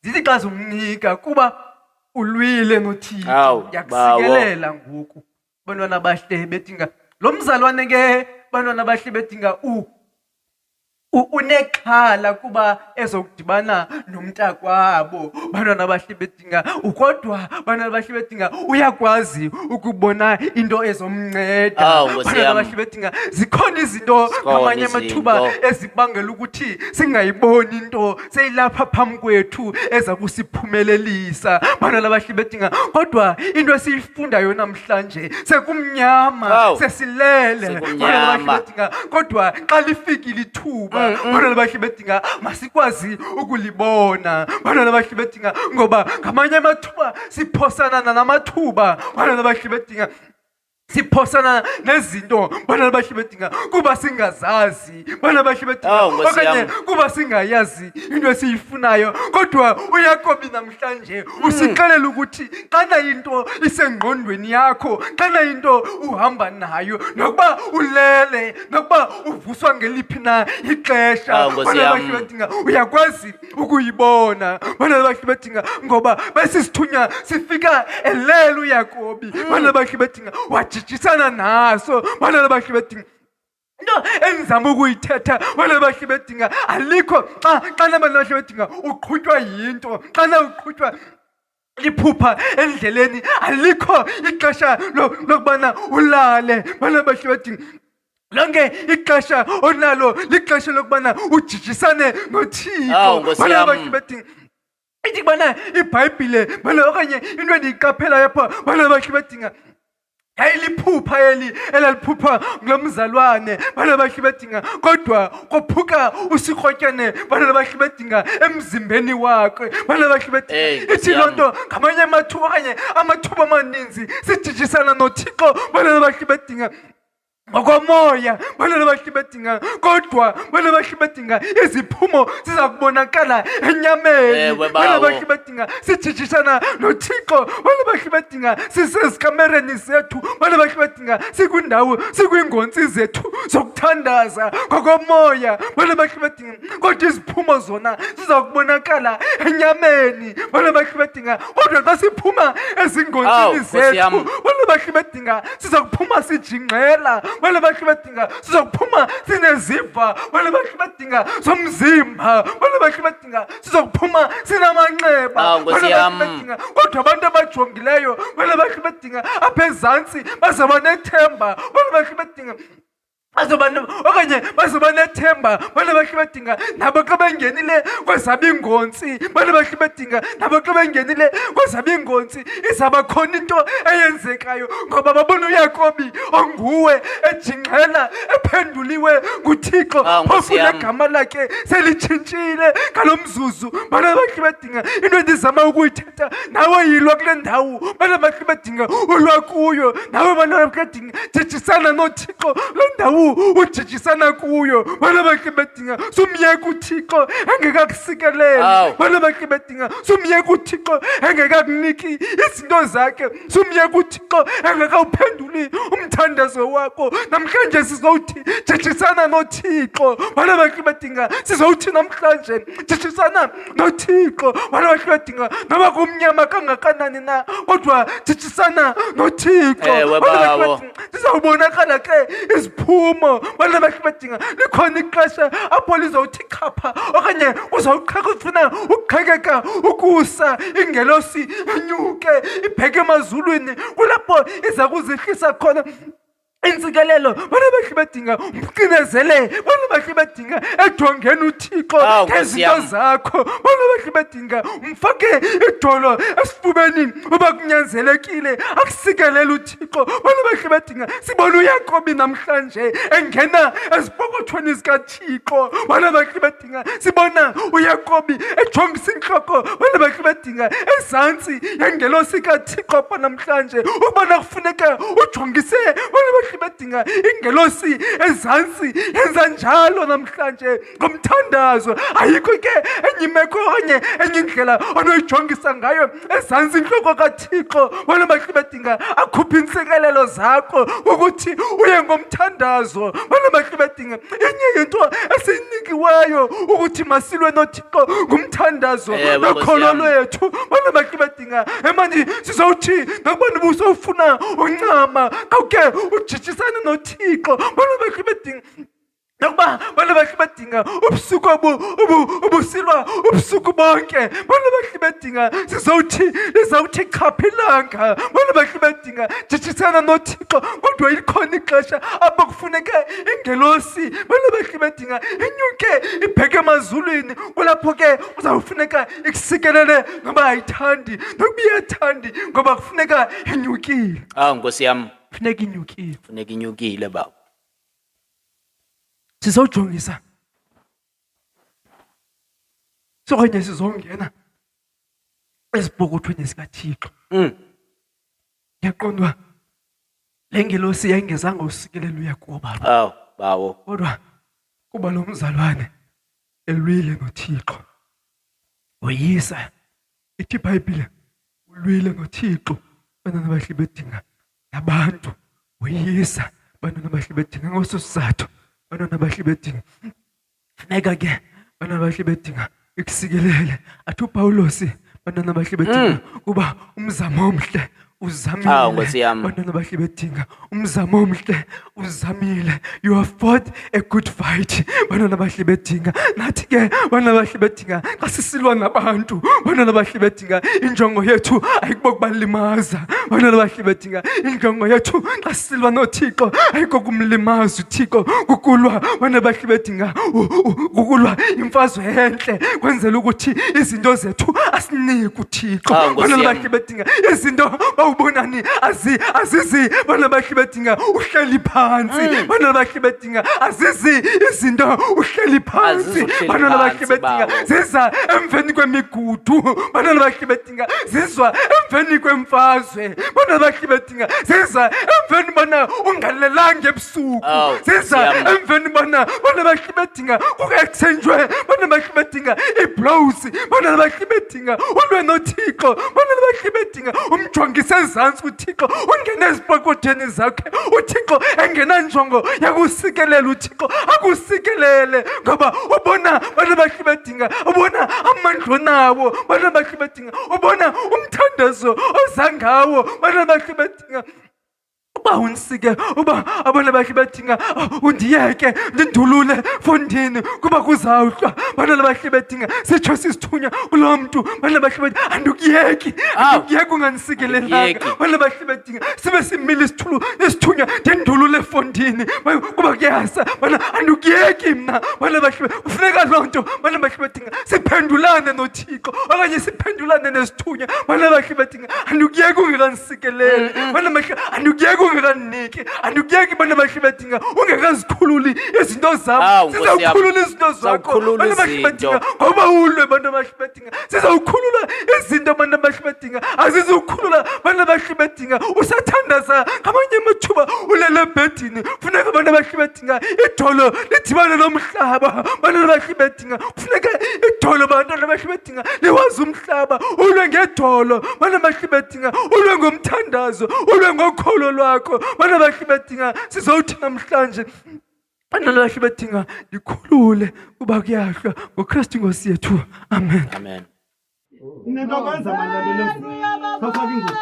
zithi xa zimnika kuba ulwile noThixo. Awu, Yakusikelela ngoku bantwana bahle bedinga lo mzalwane ke, bantwana bahle bedinga unexhala kuba ezokudibana nomntakwabo. Bantwana bahle bedinga kodwa bantwana bahle bedinga uyakwazi ukubona into ezomnceda. Awu, Nkosi Bantwana yami. bahle bedinga zikhona izinto ngamanye amathuba izinto. ezibangela ukuthi singayiboni into seyilapha phambi kwethu eza kusiphumelelisa. Bantwana bahle bedinga kodwa into esiyifundayo namhlanje sekumnyama, Awu. sesilele. Bantwana bahle Sekumnyama. bedinga kodwa xa lifikile ithuba bantwana bahle bedinga masikwazi ukulibona. Bantwana bahle bedinga ngoba ngamanye amathuba siphosana namathuba. Bantwana bahle bedinga siphosana nezinto bantwana bahle bedinga kuba singazazi. Bantwana bahle bedinga Awu, Nkosi okanye yami. kuba singayazi into esiyifunayo. Kodwa uYakobi namhlanje usixelela ukuthi xana into isengqondweni yakho, xana into uhamba nayo, nokuba ulele, nokuba uvuswa ngeliphi na ixesha, Awu, Nkosi bantwana yami. bahle bedinga uyakwazi ukuyibona. Bantwana bahle bedinga ngoba besisithunywa sifika elela uYakobi. Bantwana bahle bedinga wajijisana naso. Bantwana bahle bedinga into endizama ukuyithetha bantwana bahle bedinga alikho xana bantwana bahle bedinga uqhutywa yinto, xana uqhutywa liphupha endleleni alikho ixesha lokubana ulale. Bantwana bahle bedinga lonke ixesha onalo lixesha lokubana ujijisane noThixo. Awu, Nkosi Bantwana yami. bahle bedinga ithi kubana iBhayibhile bana okanye into endiyiqaphelayo apha bantwana bahle bedinga yayiliphupha elaliphupha ngulo mzalwane. Bantwana bahle bedinga kodwa kophuka usikhotyane bantwana bahle bedinga emzimbeni wakhe. Bantwana bahle bedinga ithi loo nto ngamanye amathuba okanye amathuba amaninzi sijijisana noThixo. Bantwana bahle bedinga ngokomoya. Bantwana bahle bedinga kodwa bantwana bahle bedinga iziphumo ziza kubonakala enyameni. Ewe, Bantwana bawo. bahle bedinga sijijisana noThixo. Bantwana bahle bedinga sisezikamereni zethu. Bantwana bahle bedinga sikwindawo sikwiingontsi zethu zokuthandaza ngokomoya. Bantwana bahle bedinga kodwa iziphumo zona ziza kubonakala enyameni. Bantwana bahle bedinga kodwa xa siphuma Awu, ezingontsini Nkosi zethu yami. bantwana bahle bedinga siza kuphuma sijingxela bona bahle badinga sizokuphuma sineziva, bona bahle badinga somzimba, bona bahle badinga sizokuphuma sinamanxeba, bona bahle badinga kodwa abantu abajongileyo bona bahle badinga apha ezantsi bazaba nethemba, bona bahle badinga okanye bazoba nethemba, bona bahle badinga nabo xa bengenile kwezabo iingontsi, bona bahle badinga nabo xa bengenile kwezabo iingontsi izaba khona into eyenzekayo ngoba babona uYakobi onguwe ejingxela ephenduliwe nguThixo phofu negama lakhe selitshintshile ngalo mzuzu. Bona bahle badinga into endizama ukuyithetha nawe yilwa kule ndawo, bona bahle badinga ulwa kuyo nawe, bona bahle badinga jijisana noThixo le ndawo ujijisana kuyo, bona bahle badinga sumyeka uThixo engekakusikeleli, bona bahle badinga sumyeka uThixo engekakuniki izinto zakhe, sumyeka uThixo engekawuphenduli umthandazo wakho. Namhlanje sizowuthi jijisana noThixo, bona bahle badinga sizowuthi namhlanje jijisana noThixo, bona bahle badinga noba kumnyama kangakanani na kodwa jijisana noThixo, sizawubonakala ke iziphumo, bona bahle badinga likhona ixesha apho lizawuthi khapha okanye uzawufuna ukuqhekeka ukusa ingelosi inyuke ibheke emazulwini, kulapho iza kuzihlisa khona intsikelelo. Bona bahle badinga umqinezele, bona bahle badinga ejongeni uThixo ngezinto zakho, bona bahle badinga umfake idolo esifubeni uba kunyanzelekile akusikelele uThixo. Bona bahle badinga sibona uYakobi namhlanje engena ezipokothweni zikaThixo, bona bahle badinga sibona uYakobi ejongisa inhloko, bona bahle badinga ezantsi yengelosi kaThixo namhlanje ukubana kufuneka ujongise, bona bahle badinga ingelosi ezantsi yenza njalo namhlanje ngomthandazo. Ayikho ke enye imeko okanye enye indlela onoyijongisa ngayo ezantsi inhloko kaThixo, bona bahle badinga akhuphe intsikelelo zakho ukuthi uye ngomthandazo. Bona bahle badinga enye into esinikiweyo ukuthi masilwe noThixo ngumthandazo nokholo lwethu. Bona bahle badinga manje sizowuthi nokubona ubusofuna uncama kawuke ujijisane noThixo, bona bahle badinga nokuba bona bahle badinga ubusuku obusilwa ubusuku bonke, bona bahle badinga lizawuthi khapha ilanga, bona bahle badinga jijisana noThixo kodwa likhona ixesha apho kufuneka ingelosi, bona bahle badinga inyuke ibheke emazulwini, kulapho ke uzawufuneka ikusikelele ngoba ayithandi nokuba iyathandi ngoba kufuneka inyukile. Nkosi yam, Funeka inyukile, funeka inyukile baba. sizawujongisa sokanye sizongena ezipokothweni zikaThixo. Yaqondwa le ngelosi yayingezanga usikelelo uYakobi, Bawo, kodwa kuba lo mzalwane elwile noThixo woyisa, ithi iBhayibhile ulwile noThixo. Bantwana bahle bedinga nabantu woyisa, bantwana bahle bedinga ngoso sizathu, bantwana bahle bedinga funeka ke bantwana bahle bedinga ikusikelele. Athi uPawulos bantwana bahle bedinga kuba umzamo omhle uzamile, bantwana bahle bedinga umzamo omhle uzamile. You have fought a good fight, bantwana bahle bedinga. Nathi ke bantwana bahle bedinga xa sisilwa nabantu, bantwana bahle bedinga injongo yethu ayikubokubanlimaza, bantwana bahle bedinga injongo yethu xa sisilwa noThixo ayikokumlimaza uThixo, kukulwa bantwana bahle bedinga kukulwa imfazwe entle kwenzela ukuthi izinto zethu asinike uThixo. Bantwana bahle bedinga izinto ubonani azizi, bona bahle badinga uhleli phansi, bona bahle badinga azizi izinto uhleli phansi, bona bahle badinga ziza emveni kwemigudu, bona bahle badinga zizwa emveni kwemfazwe, bona bahle badinga ziza emveni bona ungalelanga ebusuku, ziza emveni bona bahle badinga kuexchangewe, bona bahle badinga iblows, bona bahle badinga ulwe noThixo, bona bahle badinga umjongise ezantsi uThixo, ungene ezipokothweni zakhe uThixo engena njongo yakusikelela uThixo akusikelele ngoba ubona bana bahle badinga, ubona amandla nawo bana bahle badinga, ubona umthandazo ozangawo bana bahle badinga. uba undisike, uba abantu abahle badinga undiyeke ndindulule fondini kuba kuzawuhlwa. Abantu abahle badinga sitsho sisithunywa kuloo mntu. Abantu abahle badinga andikuyeki unganisikelelanga. Abantu abahle badinga sibe simile isithunywa ndindulule efondini kuba kuyasa. Andikuyeki mna. Abantu abahle kufuneka loo nto. Abantu abahle badinga siphendulane noThixo okanye siphendulane nesithunywa. Abantu abahle badinga andikuyeki ungekanisikeleli. Abantu abahle andikuyeki ungekaniki. Andikuyeki abantu abahle badinga ungekazikhululi izinto zam. Sizawukhulula izinto zakho. Abantu abahle badinga ngoba ulwe. Abantu abahle badinga sizawukhulula izinto. Abantu abahle badinga azizukhulula. Abantu abahle badinga usathandaza ngamanye amathuba ulele ebhedini. Funeka abantu abahle badinga idolo lidibane nomhlaba. Abantu abahle badinga funeka idolo. Abantu abahle badinga liwazi umhlaba. Ulwe ngedolo. Abantu abahle badinga ulwe ngomthandazo. Ulwe ngokholo lwakho. Abantu abahle badinga sizawuthi namhlanje abantu abahle badinga likhulule kuba kuyahlwa ngoKristu Nkosi yethu. Amen. Amen. Ninokwenza malalo lomfaka ingubo.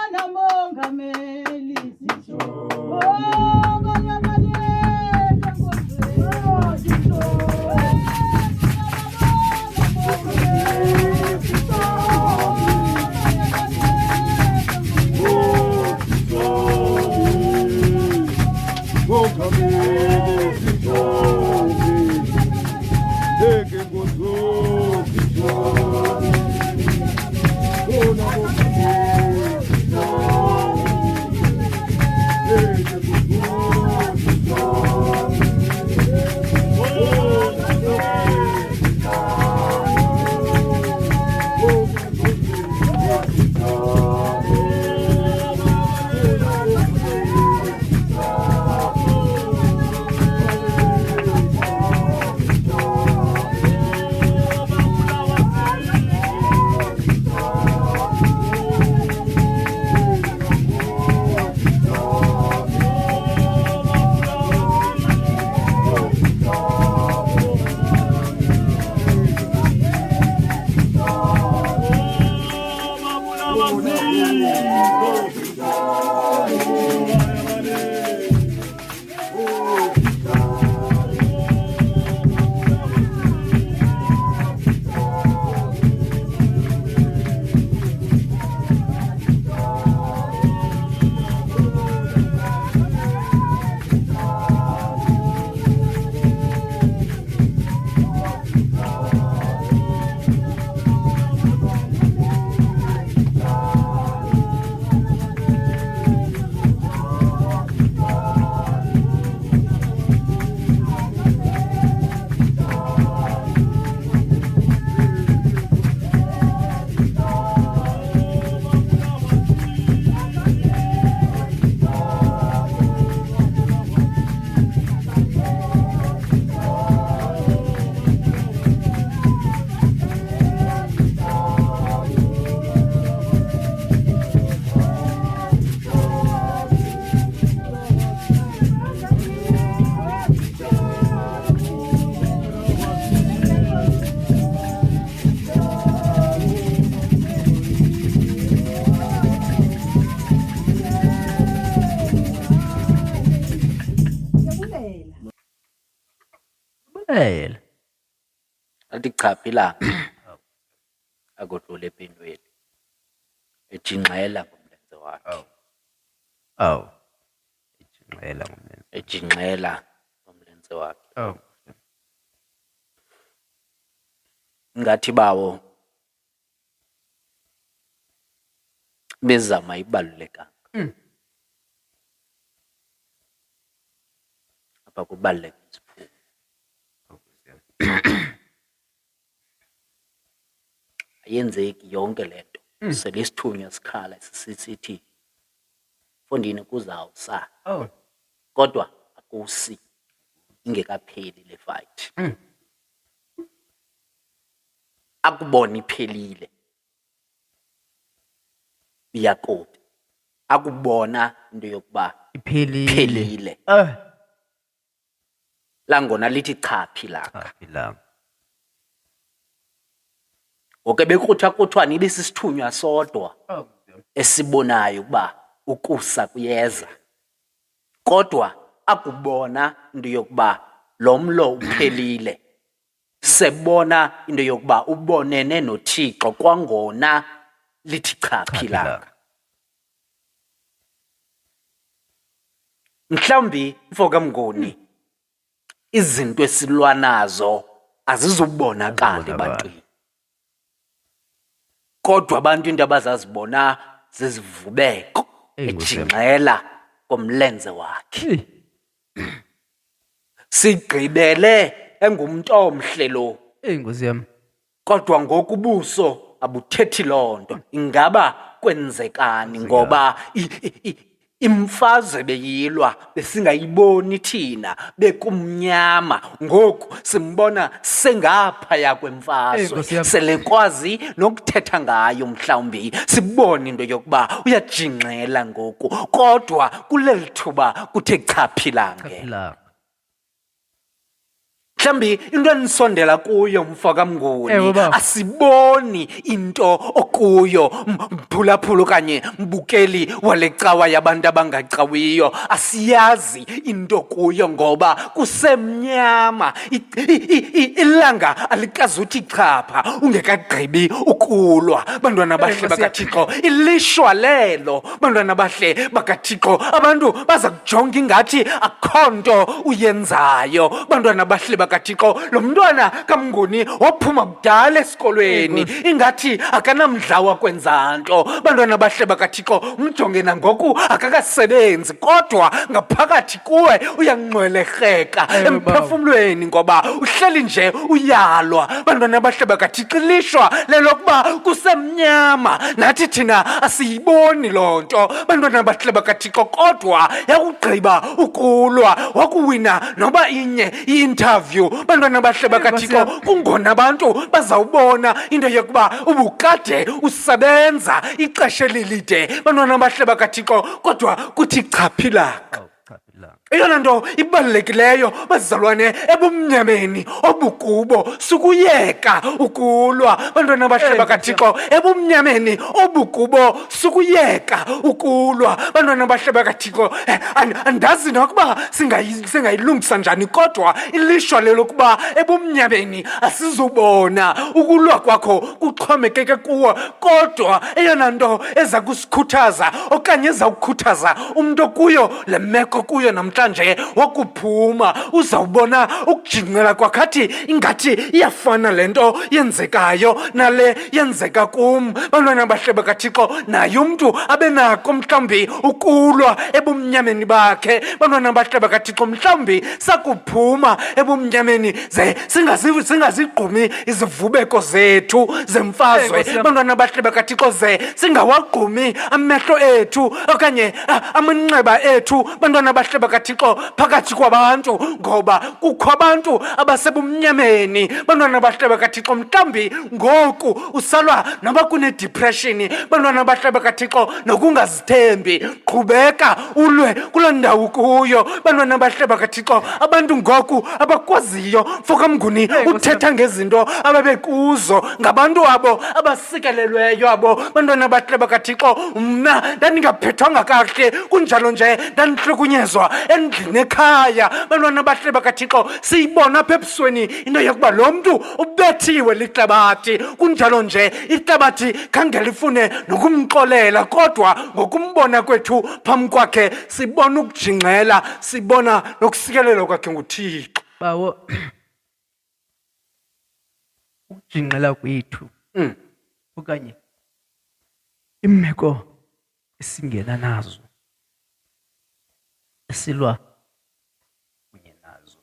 Athi chapha ilanga akodlula empindweni ejingxela ngomlenze wakhe. Ejingxela ngomlenze wakhe. Ngathi bawo bezama ibalulekanga. Apha kubaluleka isiphumo. Ayenzeki yonke lento. Selisithunywa sikhala sisithi fondini kuzawusa. Kodwa akusi ingekapheli le fight. Akubona iphelile. Yakobi akubona into yokuba iphelile. Langona lithi chaphi langa. Oke bekruthwa ibe sisithunywa sodwa esibonayo ukuba ukusa kuyeza. kodwa akubona into yokuba lo mlo uphelile. Sebona into yokuba ubonene noThixo kwangona lithi chaphi ilanga. Mhlawumbi mfoka Mnguni izinto esilwa nazo azizubonakala ebantwini, kodwa abantu into abazazibona zezivubeko ejingxela komlenze wakhe. Sigqibele engumntu omhle lo, Nkosi yami. kodwa ngokubuso abuthethi loo nto. Ingaba kwenzekani? Ngoba imfazwe beyilwa besingayiboni thina, bekumnyama. Ngoku simbona sengaphaya kwemfazwe, Nkosi yami. selekwazi nokuthetha ngayo. Mhlawumbi sibone into yokuba uyajingxela ngoku, kodwa kuleli thuba kuthe chaphi ilanga. Ilanga. Mhlawumbi into enisondela kuyo mfoka Mnguni, Ewe baba. asiboni into okuyo mphulaphula okanye mbukeli wale cawa yabantu abangacawiyo. Asiyazi into kuyo ngoba kusemnyama. Ilanga alikazuthi chapha ungekagqibi ukulwa. Bantwana bahle bakaThixo, ilishwa lelo. Bantwana bahle bakaThixo, abantu baza kujonga ingathi akho nto uyenzayo. Bantwana bahle bakaThixo, lo mntwana kaMnguni waphuma kudala esikolweni, ingathi akanamdla wakwenza nto. Bantwana bahle bakaThixo, umjonge nangoku akakasebenzi, kodwa ngaphakathi kuwe uyanqwelerheka emphefumlweni ngoba uhleli nje uyalwa. Bantwana bahle bakaThixo, ilishwa lelokuba kusemnyama, nathi thina asiyiboni loo nto. Bantwana bahle bakaThixo, kodwa yakugqiba ukulwa, wakuwina noba inye i-interview. Bantwana bahle bakaThixo, kungona abantu bazawubona into yokuba ubukade usebenza ixesha elide. Bantwana bahle bakaThixo, kodwa kuthi chaphi ilanga. Eyona nto ibalulekileyo bazalwane, ebumnyameni obukubo sukuyeka ukulwa. Bantwana bahle bakaThixo, ebumnyameni obukubo sukuyeka ukulwa. Bantwana bahle bakaThixo, andazi nokuba singayilungisa njani, kodwa ilishwa lelokuba ebumnyameni asizubona ukulwa kwakho kuxhomekeke kuwo. Kodwa eyona nto eza kusikhuthaza okanye eza kukhuthaza umntu kuyo le meko kuyo namhlanje wakuphuma, uzawubona ukujingela kwakhathi ingathi iyafana le nto yenzekayo nale yenzeka kum. Bantwana bahle bakaThixo, naye umntu abenako mhlawumbi ukulwa ebumnyameni bakhe. Bantwana bahle bakaThixo, mhlawumbi sakuphuma ebumnyameni ze singazigqumi izivubeko zethu zemfazwe. Bantwana bahle bakaThixo, ze singawagqumi amehlo ethu okanye amanxeba ethu. Bantwana bahle bakaThixo, phakathi kwabantu, ngoba kukho abantu abasebumnyameni. Bantwana bahle bakaThixo, mhlawumbi ngoku usalwa noba kune-depression. Bantwana bahle bakaThixo, nokungazithembi, qhubeka ulwe kuloo ndawo kuyo. Bantwana bahle bakaThixo, abantu ngoku abakwaziyo mfoka Mnguni uthetha ngezinto ababekuzo, ngabantu abo abasikelelweyo abo. Bantwana bahle bakaThixo, mna ndandingaphethwanga kahle, kunjalo nje ndandihlukunyezwa endlini ekhaya. Bantwana bahle bakaThixo, siyibona apha ebusweni into yokuba lo mntu ubethiwe lihlabathi, kunjalo nje ihlabathi khange lifune nokumxolela, kodwa ngokumbona kwethu phambi kwakhe sibona ukujingxela, sibona nokusikelelwa kwakhe nguThixo. Bawo, ukujingxela kwethu okanye imeko esingena nazo, esilwa kunye nazo,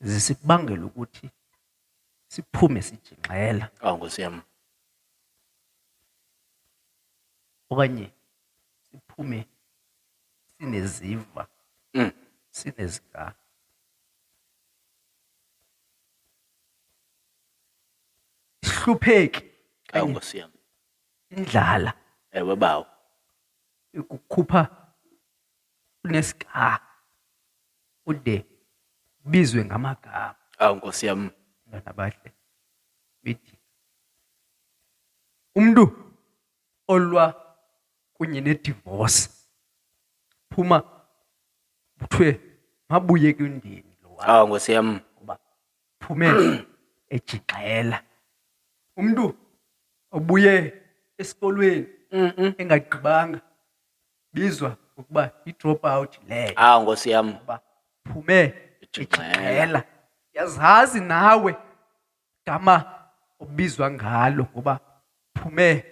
zisikubangela ukuthi siphume sijingxela Nkosi yami. okanye siphume sineziva, sinezigaba. Ihlupheki kanye Nkosi yami. indlala Ewe bawo. ikukhupha unesika ude bizwe ngamagama. Nkosi yami. Bantwana bahle bithi umntu olwa kunye nedivorce phuma kuthiwe mabuye kwindeni lo wakho Hawu Nkosi yam. ngoba phume ejixela. Umuntu obuye esikolweni engagqibanga bizwa ukuba i-drop out leyo. Hawu Nkosi yam. Ngoba phume ejixela. Yazazi nawe gama obizwa ngalo ngoba phume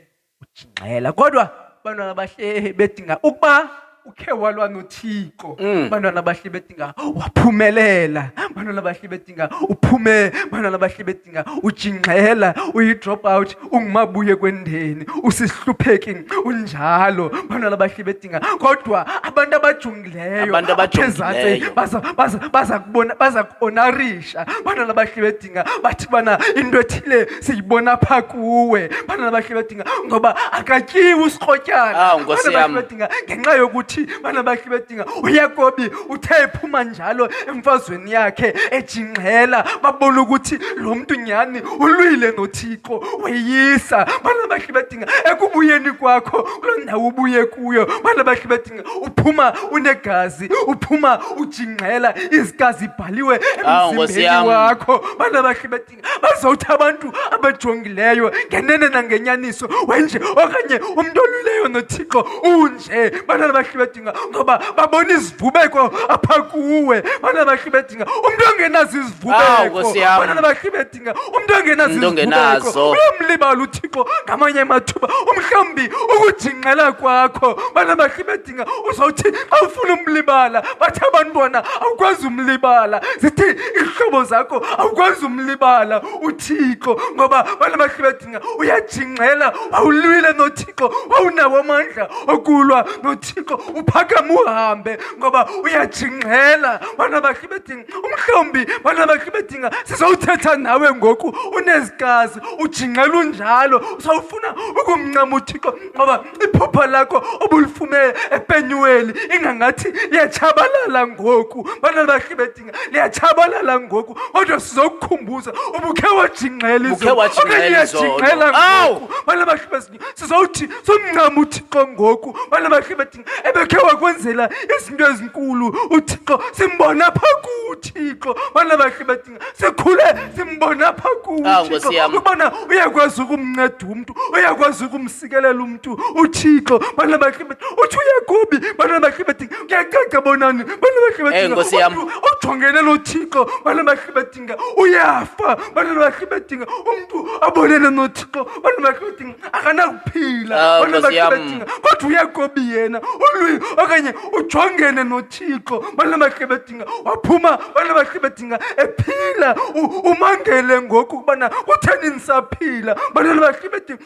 ujingxela. Kodwa abantwana bahle bedinga ukuba ukhe walwa noThixo. Abantwana bahle bedinga waphumelela. Abantwana bahle bedinga uphume. Abantwana bahle bedinga ujingxela, uyi-drop out, ungumabuye kwendeni, usihlupheki unjalo. Abantwana bahle bedinga kodwa abantu abajongileyo Abantu abajongileyo. baza kubona, baza kuonarisha. Abantwana bahle bedinga bathi bana into ethile siyibona pha kuwe. Abantwana bahle bedinga ngoba akatyiwi usikrotyana. Hawu, Nkosi Abantwana yam. bahle bedinga ngenxa yokuthi bana bahle bedinga uYakobi uthe ephuma njalo emfazweni yakhe ejingxela, babona ukuthi lo muntu nyani ulwile noThixo weyisa. Bana bahle bedinga ekubuyeni kwakho kuloo ndawo ubuye kuyo, bana bahle bedinga uphuma unegazi, uphuma ujingxela, izigazi ibhaliwe Hawu, Nkosi emzimbeni yam. wakho. Bana bahle bedinga bazawuthi abantu abajongileyo ngenene nangenyaniso wenje okanye umntu olwileyo noThixo unje. Bana bahle bedinga ngoba babona izivubeko apha kuwe. Bana bahle bedinga umntu ongenazo Hawu, izivubeko. Nkosi yam. Bana bahle bedinga umntu ongenazo Umntu izivubeko ongenazo. uyamlibala uThixo ngamanye amathuba. Umhlawumbi ukujingxela kwakho bana bahle bedinga uzawuthi xa ufuna umlibala bathi abantwana awukwazi umlibala, zithi ihlobo zakho awukwazi umlibala uThixo ngoba bana bahle bedinga uyajingxela, wawulwile noThixo, wawunawo amandla okulwa noThixo, uphakame uhambe ngoba uyajingxela. Bana bahle bedinga umhlawumbi bana bahle bedinga sizawuthetha nawe ngoku unezigazi ujingxela unjalo, usawufuna ukumncama uThixo ngoba iphupha lakho obulifumene ePenueli ingangathi liyatshabalala ngoku. Bana bahle bedinga liyatshabalala ngoku, kodwa sizokukhumbuza ubukhe wajingxela Ubukhe wajingxela izolo. ujingxela Awu! ngoku. Bana bahle bedinga sizawuthi somncama uThixo ngoku. Bana bahle bedinga ebekhe wakwenzela izinto ezinkulu uThixo simbona pha kuThixo. Bana bahle bedinga sikhule simbona pha Hawu, Nkosi yam. kuThixo ubona uyakwazi ukumnceda umuntu, uyakwazi ukumsikelela umuntu uThixo. Bana bahle bedinga uthi uYakobi bana bahle bedinga kuyacaca bonani. Bana bahle bedinga Nkosi yam. umuntu ojongene noThixo bana bahle bedinga uyafa. Bana bahle bedinga umuntu abonene noThixo bana bahle bedinga akanakuphila. Hawu, Bana Nkosi bahle yam. bedinga kodwa uYakobi yena ulwi okanye ujongene noThixo bana bahle bedinga waphuma bana bahle bedinga ephila. Umangele ngoku ubana kutheni nisaphila. Bana bahle bedinga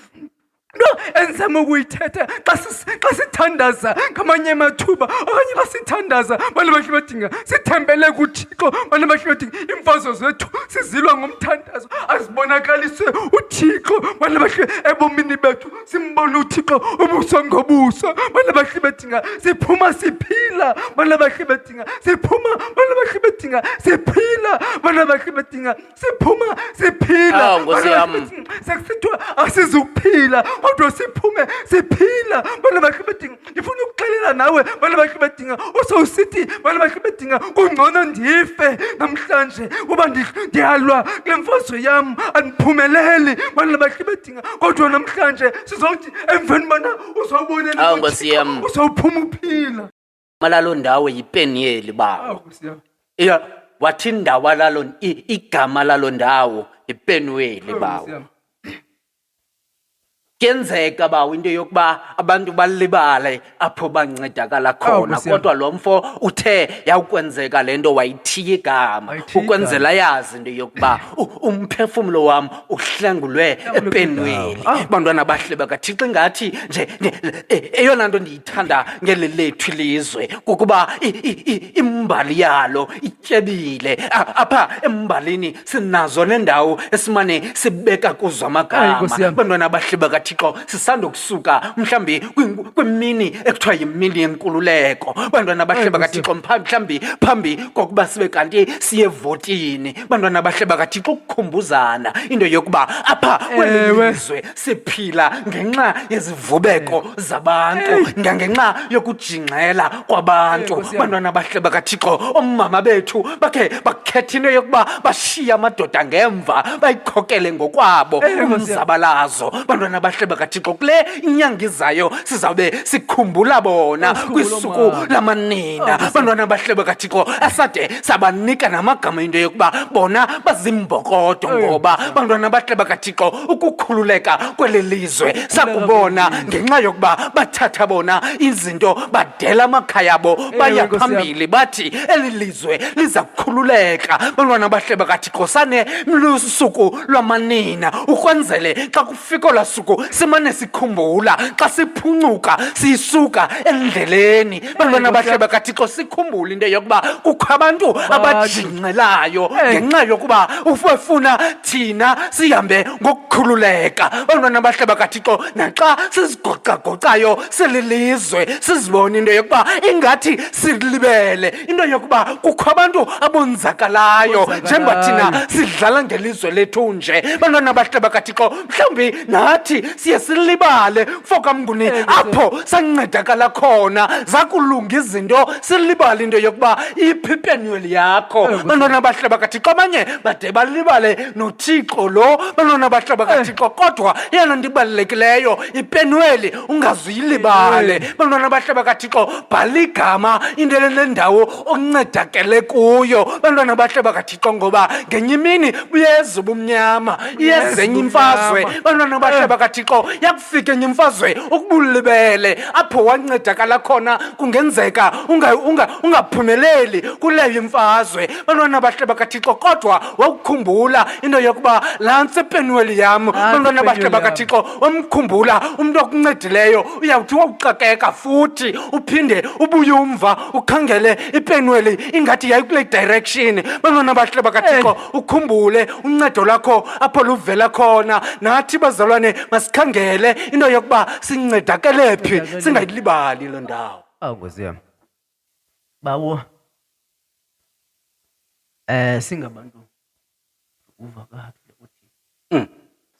no enzama ukuyithetha xa sithandaza ngamanye amathuba okanye xa sithandaza bana bahle bedinga sithembele kuThixo. Bana bahle bedinga imfazwe zethu sizilwa ngomthandazo azibonakaliswe uThixo. Bana bahle ebomini bethu simbona uThixo ubuso ngobuso. Bana bahle bedinga siphuma siphila. Bana bahle bedinga siphuma. Bana bahle bedinga siphila. Bana bahle bedinga siphuma siphila. Hawu, Nkosi yam. Sekusithiwa asizukuphila kodwa siphume siphila. Bana bahle bedinga ndifuna ukuxelela nawe bana bahle bedinga usawusithi bana bahle bedinga kungcono ndife namhlanje kuba ndiyalwa kule mfazwe yam andiphumeleli. Bana bahle bedinga kodwa namhlanje sizawuthi emveni bana uzawubonela Hawu, Nkosi yam. uzawuphuma uphila. Malalo ndawo yiPenieli bawo. Hawu, Nkosi yam. Ya wathi indawo lalo igama lalo ndawo yiPenueli Hawu, bawo. Nkosi yam. Kuyenzeka bawo into yokuba abantu balibale apho bancedakala khona, Nkosi yam. kodwa lo mfo uthe yawukwenzeka le nto wayithiya igama Wayithiya ukwenzela yazi into yokuba umphefumlo wam uhlengulwe ePenueli. Awu. Bantwana bahle bakaThixo ingathi nje eyona nto ndiyithanda ngeli lethu ilizwe kukuba imbali yalo ityebile. Apha embalini sinazo nendawo esimane sibeka kuzo Hayi, amagama. Nkosi yam. Bantwana bahle bakaThixo bakathixo sisandokusuka mhlambi kwimini ekuthiwa yimini yenkululeko. Bantwana bahle bakathixo mhlambi phambi kokuba sibe kanti siye evotini, bantwana bahle bakathixo ukukhumbuzana into yokuba apha kweli lizwe siphila ngenxa yezivubeko zabantu, ngenxa yokujingxela kwabantu. Bantwana bahle bakathixo omama bethu bakhe bakhetha into yokuba bashiya amadoda ngemva bayikhokele ngokwabo umzabalazo. Bantwana bahle bakathixo kule inyanga izayo sizawube sikhumbula bona kwisuku lamanina. Bantwana bahle bakathixo asade sabanika namagama into yokuba bona bazimbokodo, ngoba bantwana bahle bakathixo ukukhululeka kweli lizwe sakubona ngenxa yokuba bathatha bona izinto badela amakhaya abo baya phambili bathi eli lizwe liza kukhululeka. Bantwana bahle bakathixo sane lusuku lwamanina ukwenzele xa kufika olaa suku simane sikhumbula xa siphuncuka sisuka endleleni. Bantwana bahle bakathixo sikhumbule into yokuba kukho abantu abajingxelayo ngenxa yokuba ufuna thina sihambe ngokukhululeka. Bantwana bahle bakathixo naxa sizigocagocayo sililizwe sizibone into yokuba ingathi silibele into yokuba kukho abantu abonzakalayo njengoba thina sidlala ngelizwe lethu nje. Bantwana bahle bakathixo mhlawumbi nathi siye silibale fokamnguni apho sancedakala khona zakulunga izinto, silibale into yokuba iphi ipenweli yakho. Bantwana bahle bakathixo abanye bade balibale noThixo lo. Bantwana bahle bakathixo kodwa yena nto ibalulekileyo ipenweli ungazuyilibale. Bantwana bahle bakathixo bhala igama into lendawo oncedakele kuyo. Bantwana bahle bakathixo ngoba ngenye imini buyeza ubumnyama iyeza enye imfazwe. Bantwana bahle bakathixo yakufika enye imfazwe ukubulibele apho wancedakala khona kungenzeka ungaphumeleli kuleyo imfazwe. Bantwana bahle bakathixo kodwa wawukhumbula into yokuba lantsi ipenweli yam. Bantwana bahle bakathixo wamkhumbula umntu okuncedileyo uyawuthi wawuxakeka futhi uphinde ubuye umva ukhangele ipenweli ingathi yayikule direction. Bantwana bahle bakathixo ukhumbule uncedo lakho apho luvela khona. Nathi bazalwane masikhangele into yokuba sincedakele phi singayilibali loo ndawo. Nkosi yam, bawo singabantu uva kakuhle ukuthi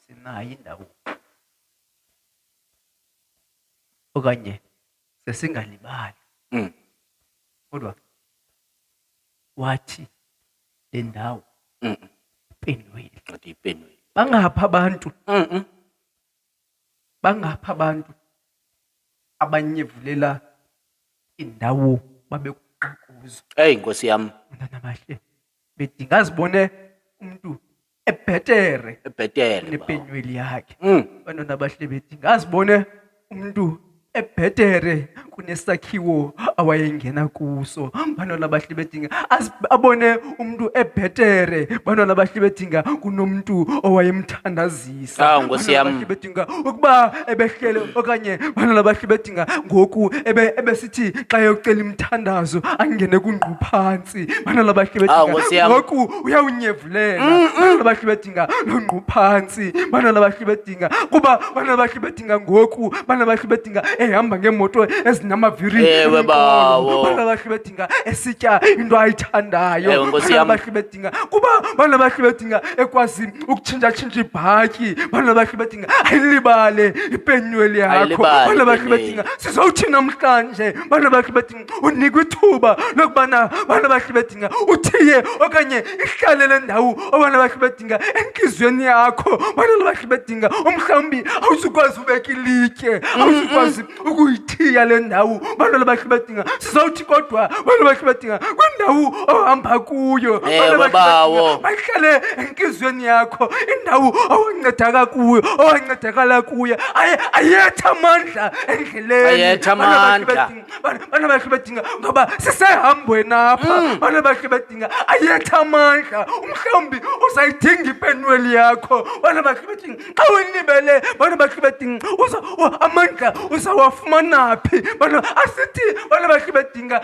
sinayo indawo okanye sesingalibali, kodwa wathi le ndawo ipenweli. Bangapha abantu bangapha abantu abanyevulela indawo babekuzo. Nkosi yam, Bantwana bahle bedingazibone umntu ebhetere nepenweli yakhe. Bantwana bahle bedingazibone umntu ebhetere kunesakhiwo awayengena kuso. Bantwana bahle bedinga abone umntu ebhetere. Bantwana bahle bedinga kunomntu owayemthandazisa. Nkosi yam, bahle bedinga ukuba ebehlele okanye bantwana bahle bedinga ngoku ebesithi xa yocela imthandazo angene kungquphansi. Bantwana bahle bedinga ngoku uyawunyevulela. Bantwana bahle bedinga longquphansi. Bantwana bahle bedinga kuba bantwana bahle bedinga ngoku bantwana bahle bedinga ehamba ngemoto ezinamaviri. Ewe bawo. Bantwana bahle bedinga esitya into ayithandayo. Nkosi yam. Bantwana bahle bedinga kuba bantwana bahle bedinga ekwazi ukutshintsha ibhaki. Bantwana bahle bedinga ayilibale ipenweli yakho. Bantwana bahle bedinga sizawuthi namhlanje bantwana bahle bedinga unikwe ithuba lokubana bantwana bahle bedinga uthiye okanye ihlale le ndawo bantwana bahle bedinga entliziyweni yakho. Bantwana bahle bedinga umhlawumbi awuzukwazi ubeka ilitye, awuzukwazi ukuyithiya le ndawo. Bantwana bahle bedinga sizawuthi kodwa bantwana bahle bedinga kwindawo ohamba kuyo bawo bahlale entliziyweni yakho, indawo owancedakala kuyo ayetha amandla endleleni. Ayetha amandla. Bantwana bahle bedinga ngoba sisehambweni apha. Bantwana bahle bedinga ayetha amandla. Umhlawumbi uzayidinga ipenweli yakho. Bantwana bahle bedinga xa uyilibele bantwana bahle bedinga amandla wafumana phi bana asithi bana bahle bedinga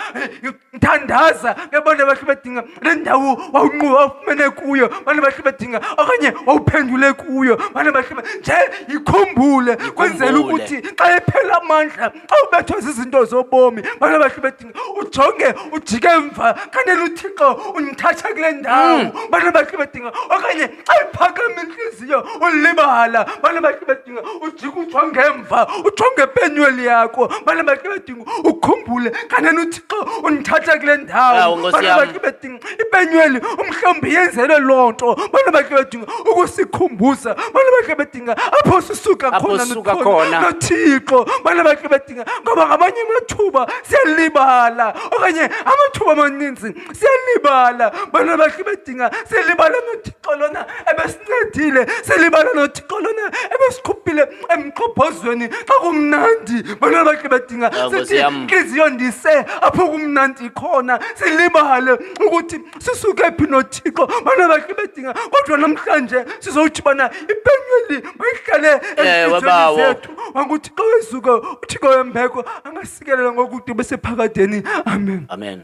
mthandaza ke bana bahle bedinga le ndawo wawufumene kuyo bana bahle bedinga okanye wawuphendule kuyo bana bahle nje ikhumbule kwenzela ukuthi xa ephela amandla xa ubethwa zizinto zobomi bana bahle bedinga ujonge ujike emva kanene uThixo unithatha kule ndawo bana bahle bedinga okanye xa iphakama inhliziyo ulibala bana bahle bedinga ujike ujonge emva ujonge epenyweni yakho bana bahle bedinga ukhumbule kanene uThixo unithatha kule ndawo bana bahle bedinga ipenyweni umhlawumbi yenzelwe loo nto bana bahle bedinga ukusikhumbuza bana bahle bedinga apho sisuka khona noThixo bana bahle bedinga ngoba ngamanye amathuba siyalibala okanye amathuba amaninzi siyalibala bana bahle bedinga siyalibala noThixo lona ebesincedile siyalibala noThixo lona ebesikhuphile emqobhozweni xa kumnandi bana bahle bedinga sithi inhliziyo ndise apho kumnandi khona silibale ukuthi sisuke phi noThixo bana bahle bedinga kodwa namhlanje sizowuthi bana ipenyeli mayihlale enhliziyweni zethu wanguThixo wezuko uThixo wembeko angasikelela ngokude bese phakadeni amen Amen.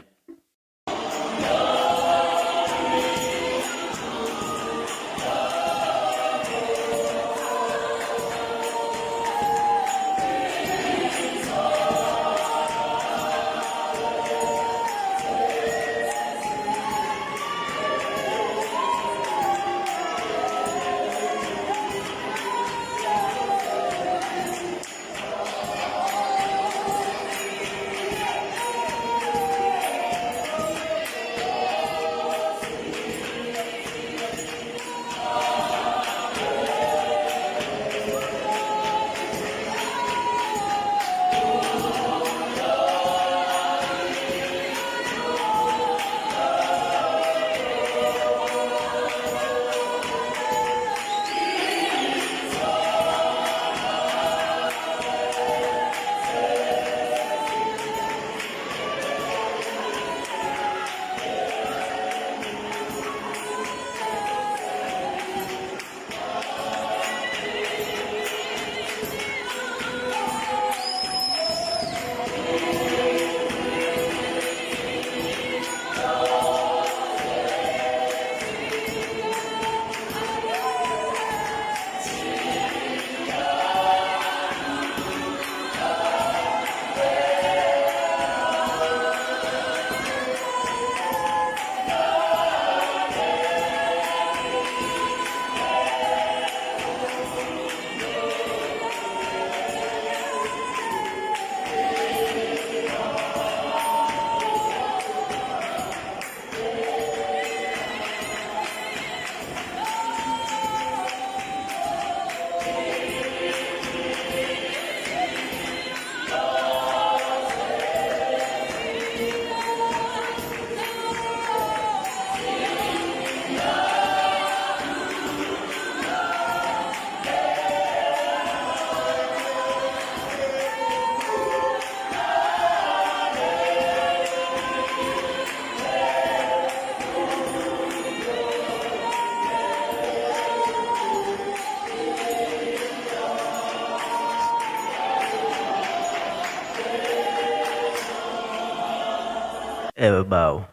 Bawo.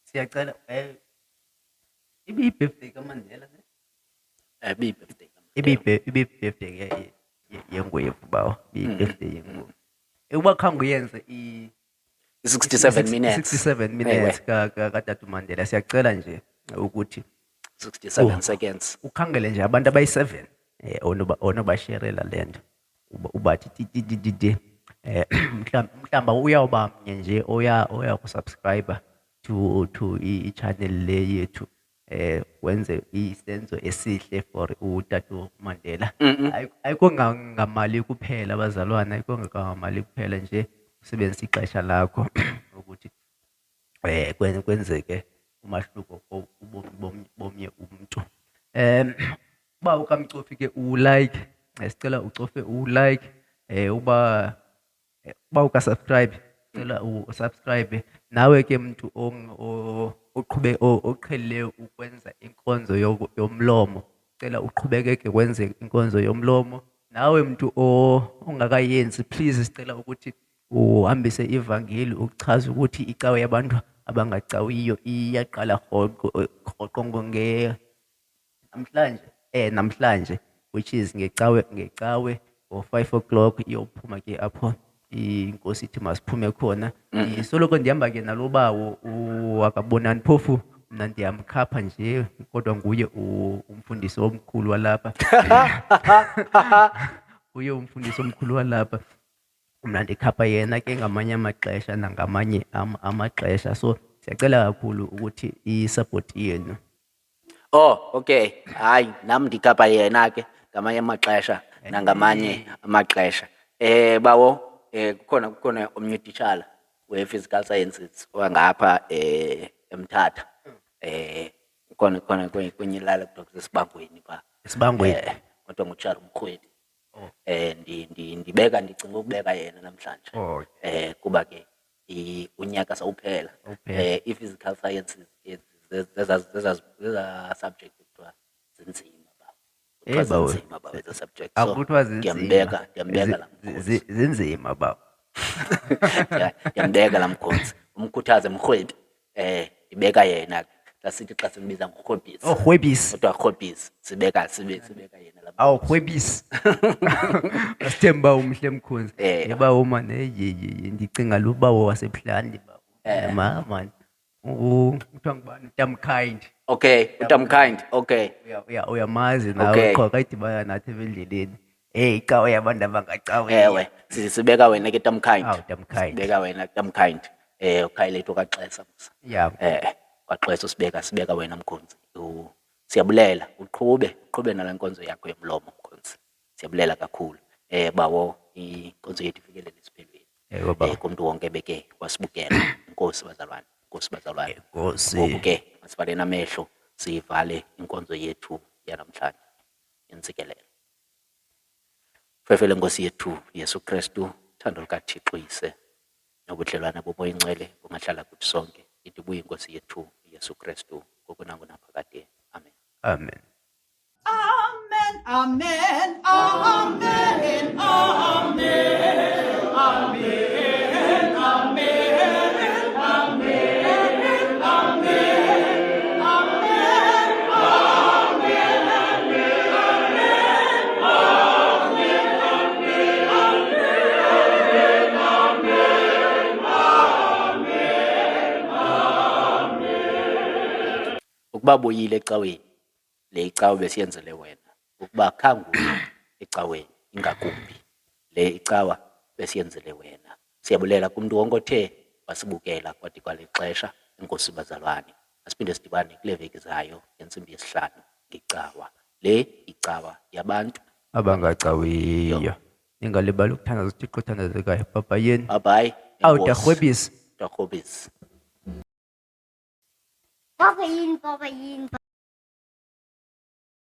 Siyacela ibi-birthday kaMandela ne? Birthday. Ibi-birthday yengwevu bawo. Ibi-birthday yengwevu. Ukuba khange uyenze 67 minutes. 67 minutes kaTata Mandela. Siyacela nje ukuthi 67 seconds. ukhangele nje abantu abayi7 onobasherela lento ubathi titititi mhlamba uyawuba mnye nje oya kusubscribe to i-channel le yethu wenze isenzo esihle for uTata Mandela. Ayikho ngamali kuphela abazalwana, ayikho ngamali kuphela nje usebenzisa ixesha lakho ukuthi kwenzeke umahluko ubomi bomnye umuntu. Uba ukamcofi ke ulike, sicela ucofe ulike, uba ukasubscribe cela usubscribe. Nawe ke mntu oqhelileyo ukwenza inkonzo yomlomo, cela uqhubekeke wenze inkonzo yomlomo. nawe mntu ongakayenzi please sicela ukuthi uhambise ivangeli ukuchaza ukuthi icawe yabantu abangacawiyo iyaqala rhoqo namhlanje which is ngecawe ngo-5 o'clock iyophuma ke apho inkosi ithi masiphume khona. Soloko ndihamba ke nalo bawo akabonani phofu mna ndiyamkhapha nje kodwa nguye umfundisi omkhulu walapha uye umfundisi omkhulu walapha mna ndikhapha yena ke ngamanye amaxesha nangamanye amaxesha, so siyacela kakhulu ukuthi i-support yenu. Oh, okay. Hayi, nami ndikhapha yena ke ngamanye amaxesha nangamanye amaxesha. Bawo, kukhona omnye utitshala we-physical sciences wangapha eMthatha. Khona kwenye ilala kuthiwa kusesibangweni pha. Esibangweni. Kodwa nguTshara Mkhweli. Ndicinga ukubeka yena namhlanje. Kuba ke unyaka sawuphela. I-physical sciences zeza subject kuthiwa zinzima ba. Zinzima ba eza subject. Akuthiwa zinzima. Ndiyambeka la mkhonzi. Zinzima ba. Ndiyambeka la mkhonzi. Umkhuthaze Mkhweli. Ibeka yena lasithi xa simbiza ngoRhobisi. Oh, Rhobisi. Kodwa Rhobisi sibeka yena la. Awu Rhobisi. Asithemba umhle mkhonzi. Yeba uma ndicinga lo bawo wasePhlani ba. Man. Kuthiwa ngubani? Utamkind. Okay, uTamkind. Okay. Uyamazi nawe qho kayidibana nathi endleleni. Icawe yabantu abangacawi. Ewe, sibeka wena ke Tamkind. Awu Tamkind. Sibeka wena Tamkind. Ukhayilethu kaXesa musa. Yeah. KwaXesa sibeka wena mkhonzi. Siyabulela, uqhube nalenkonzo yakho yomlomo mkhonzi. Siyabulela kakhulu. Bawo inkonzo yethu ifikelele esiphelweni. Kumuntu wonke beke wasibukela. Inkosi bazalwane. Nkosi. Ngoku ke masivale namehlo sivale inkonzo yethu yanamhlanje yentsikelelo. Fefele Nkosi yethu Yesu Kristu, thando lukaThixo Yise nobudlelwane bomoya ingcwele bungahlala kuthi sonke. Ibuye inkosi yethu Yesu Kristu ngoku nangu naphakade. Amen. Amen. Amen, amen, amen, amen, amen, amen, amen, Ukuba boyile ecaweni, le icawe besiyenzele wena. Ukuba khanguye ecaweni ingakumbi, le icawa besiyenzele wena. Siyabulela kumuntu wonke othe wasibukela kwathi kwale xesha. Inkosi bazalwane, asiphinde sidibane kule veki zayo ngentsimbi yesihlanu ngecawa. Le icawa yabantu Abangacawiyo. Ningalibali ukuthandaza uThixo othandazekayo. Bye yeni. bye. Awu Rhobisi. Rhobisi. Papa yini.